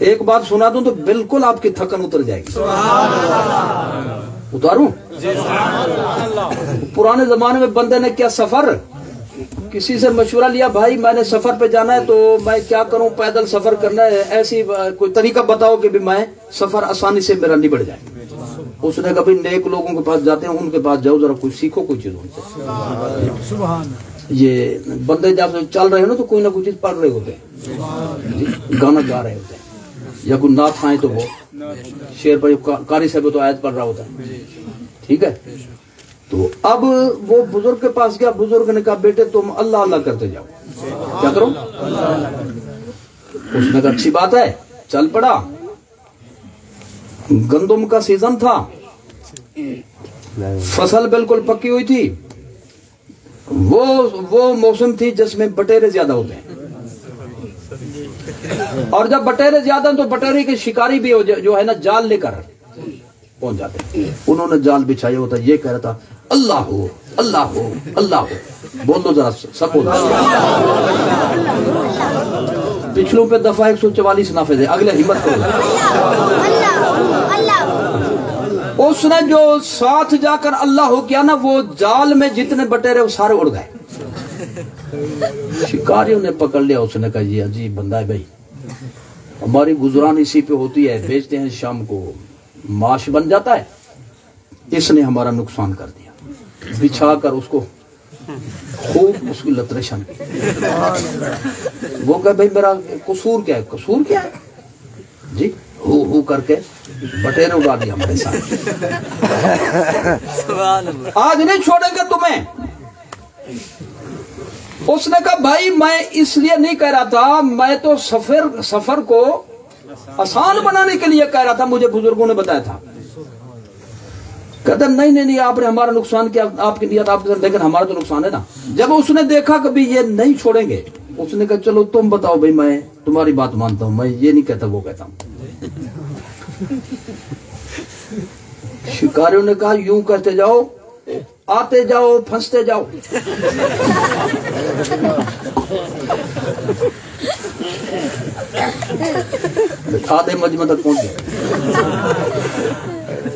ایک بات سنا دوں تو بالکل آپ کی تھکن اتر جائے گی. اتاروں؟ پرانے زمانے میں بندے نے کیا سفر کسی سے مشورہ لیا, بھائی میں نے سفر پہ جانا ہے تو میں کیا کروں, پیدل سفر کرنا ہے, ایسی کوئی طریقہ بتاؤ کہ بھی میں سفر آسانی سے میرا نبڑ جائے. اس نے کہا نیک لوگوں کے پاس جاتے ہیں, ان کے پاس جاؤ, ذرا کوئی سیکھو کوئی چیز ان سے. یہ بندے جب چل رہے ہیں نا تو کوئی نہ کوئی چیز پڑھ رہے ہوتے ہیں, گانا گا رہے ہوتے ہیں, یا کوئی نعت کھائیں تو وہ شعر پر قاری صاحب تو آیت پڑھ رہا ہوتا ہے. ٹھیک ہے, تو اب وہ بزرگ کے پاس گیا, بزرگ نے کہا بیٹے تم اللہ اللہ کرتے جاؤ. کیا کرو؟ اس نے کہا اچھی بات ہے. چل پڑا. گندم کا سیزن تھا, فصل بالکل پکی ہوئی تھی. وہ موسم تھی جس میں بٹیرے زیادہ ہوتے ہیں, اور جب بٹیرے زیادہ ہیں تو بٹیرے کے شکاری بھی جو ہے نا جال لے کر پہنچ جاتے ہیں. انہوں نے جال بچھایا ہوتا, یہ کہہ رہا تھا اللہ ہو اللہ ہو اللہ ہو. بول دو ذرا سب بول. پچھلوں پہ دفعہ 144 نافذ ہے, اگلے ہمت کرو. اس نے جو ساتھ جا کر اللہ ہو کیا نا, وہ جال میں جتنے بٹیرے وہ سارے اڑ گئے. شکاریوں نے پکڑ لیا. اس نے کہا یہ عجیب بندہ ہے بھائی, ہماری گزران اسی پہ ہوتی ہے, بیچتے ہیں شام کو معاش بن جاتا ہے, اس نے ہمارا نقصان کر دیا. بچھا کر اس کو خوب اس کی لترشن. وہ کہ بھائی میرا قصور کیا ہے؟ قصور کیا ہے جی؟ ہو کر کے بٹیرے اڑا دیا ہمارے ساتھ. آج نہیں چھوڑیں گے تمہیں. اس نے کہا بھائی میں اس لیے نہیں کہہ رہا تھا, میں تو سفر کو آسان بنانے کے لیے کہہ رہا تھا, مجھے بزرگوں نے بتایا تھا. کہتا نہیں آپ نے ہمارا نقصان کیا, آپ کی نیت آپ کے ساتھ, لیکن ہمارا تو نقصان ہے نا. جب اس نے دیکھا کہ یہ نہیں چھوڑیں گے, اس نے کہا چلو تم بتاؤ بھائی, میں تمہاری بات مانتا ہوں, میں یہ نہیں کہتا وہ کہتا ہوں. شکاریوں نے کہا یوں کہتے جاؤ, آتے جاؤ, پھنستے جاؤ. آدھے مجمع تک پہنچ گئے.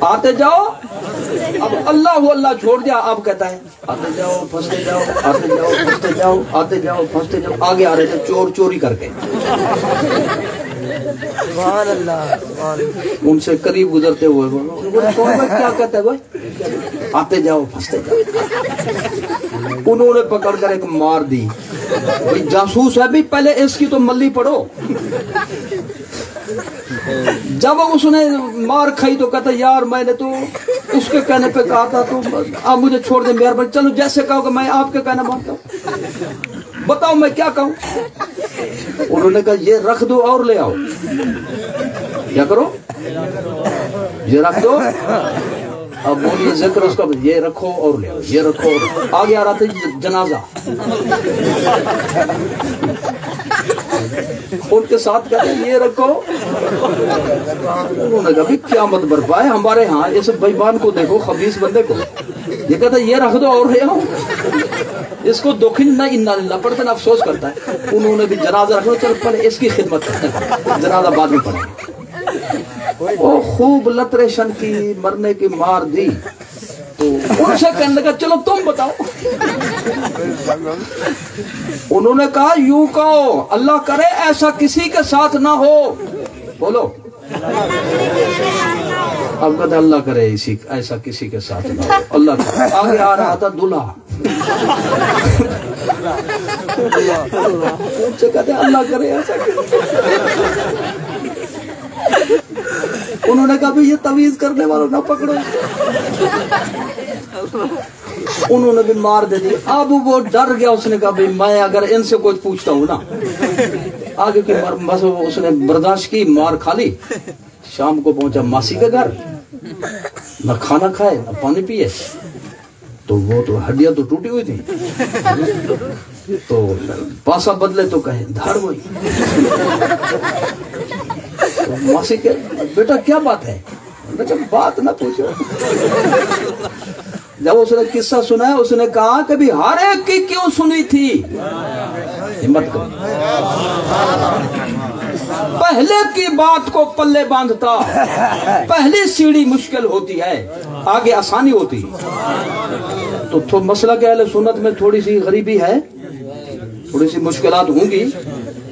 آتے جاؤ. اب اللہ چھوڑ دیا. اب کہتا ہے آتے جاؤ پھنستے جاؤ, آتے جاؤ پھنستے جاؤ, آتے جاؤ پھنستے جاؤ. آگے آ رہے تھے چور چوری کر کے, ان سے قریب گزرتے ہوئے کیا کہتا ہے بھائی؟ آتے جاؤ پھنستے جاؤ. انہوں نے پکڑ کر ایک مار دی. بھائی جاسوس ہے بھی, پہلے اس کی تو ملی پڑھو. جب اس نے مار کھائی تو کہتا یار میں نے تو اس کے کہنے پہ کہا تھا, تو آپ مجھے چھوڑ دیں مہربانی. چلو جیسے کہو کہ میں آپ کے کہنا مانتا ہوں, بتاؤ میں کیا کہوں. انہوں نے کہا یہ رکھ دو اور لے آؤ. کیا کرو؟ یہ رکھ دو. اب بولیے ذکر اس کا, یہ رکھو اور لے آؤ, یہ رکھو اور. آگے آ رہا تھا جنازہ. ان کے ساتھ کہتے ہیں یہ رکھو. انہوں نے کہا بھی قیامت برپا ہے ہمارے ہاں, اس بےمان کو دیکھو, خبیث بندے کو. یہ کہتا ہے یہ رکھ دو اور لے آؤ. اس کو دکھ نہ انا للہ پڑھتے نا, افسوس کرتا ہے. انہوں نے بھی جنازہ رکھنا, چل پہلے اس کی خدمت کرتے ہیں, جنازہ بعد میں پڑھیں. وہ خوب لتریشن کی, مرنے کی مار دی. تو ان سے کہنے لگا چلو تم بتاؤ. انہوں نے کہا یوں کہو اللہ کرے ایسا کسی کے ساتھ نہ ہو. بولو. اب کہتے اللہ کرے ایسا کسی کے ساتھ نہ ہو. اللہ کرے. آگے آ رہا تھا دلہا. ان سے کہتے اللہ کرے ایسا. انہوں نے کہا بھی یہ تویز کرنے والوں نہ پکڑو. انہوں نے بھی مار دے دی. اب وہ ڈر گیا. اس نے کہا بھی میں اگر ان سے کوئی پوچھتا ہوں نا, آگے کی بس اس نے برداشت کی, مار کھا لی. شام کو پہنچا ماسی کے گھر, نہ کھانا کھائے نہ پانی پیے. تو وہ تو ہڈیاں تو ٹوٹی ہوئی تھی, تو پاسا بدلے تو کہے دھاڑ ہوئی. ماسی کے بیٹا کیا بات ہے؟ بات نہ پوچھو. جب اس نے قصہ سنا ہے, اس نے کہا کہ بھی ہر ایک کی کیوں سنی تھی, ہمت کرو. پہلے کی بات کو پلے باندھتا پہلی سیڑھی مشکل ہوتی ہے، آگے آسانی ہوتی۔ تو مسئلہ کہ اہل سنت میں تھوڑی سی غریبی ہے، تھوڑی سی مشکلات ہوں گی،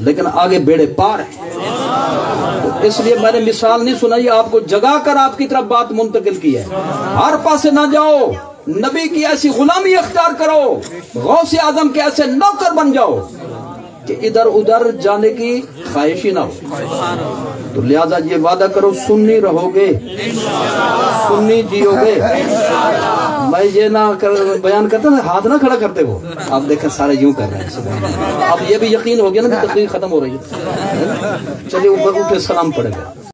لیکن آگے بیڑے پار ہیں۔ تو اس لیے میں نے مثال نہیں سنائی، آپ کو جگا کر آپ کی طرف بات منتقل کی ہے۔ ہر پاسے نہ جاؤ، نبی کی ایسی غلامی اختیار کرو، غوث اعظم کے ایسے نوکر بن جاؤ کہ ادھر ادھر جانے کی خواہش ہی نہ ہو۔ تو لہذا یہ وعدہ کرو سنی رہو گے، سنی جیو گے۔ میں یہ نہ بیان کرتا نا، ہاتھ نہ کھڑا کرتے ہو، آپ دیکھیں سارے یوں کر رہے ہیں۔ اب یہ بھی یقین ہو گیا نا کہ تقریر ختم ہو رہی ہے، چلیے اوپر اٹھے سلام پڑے گا۔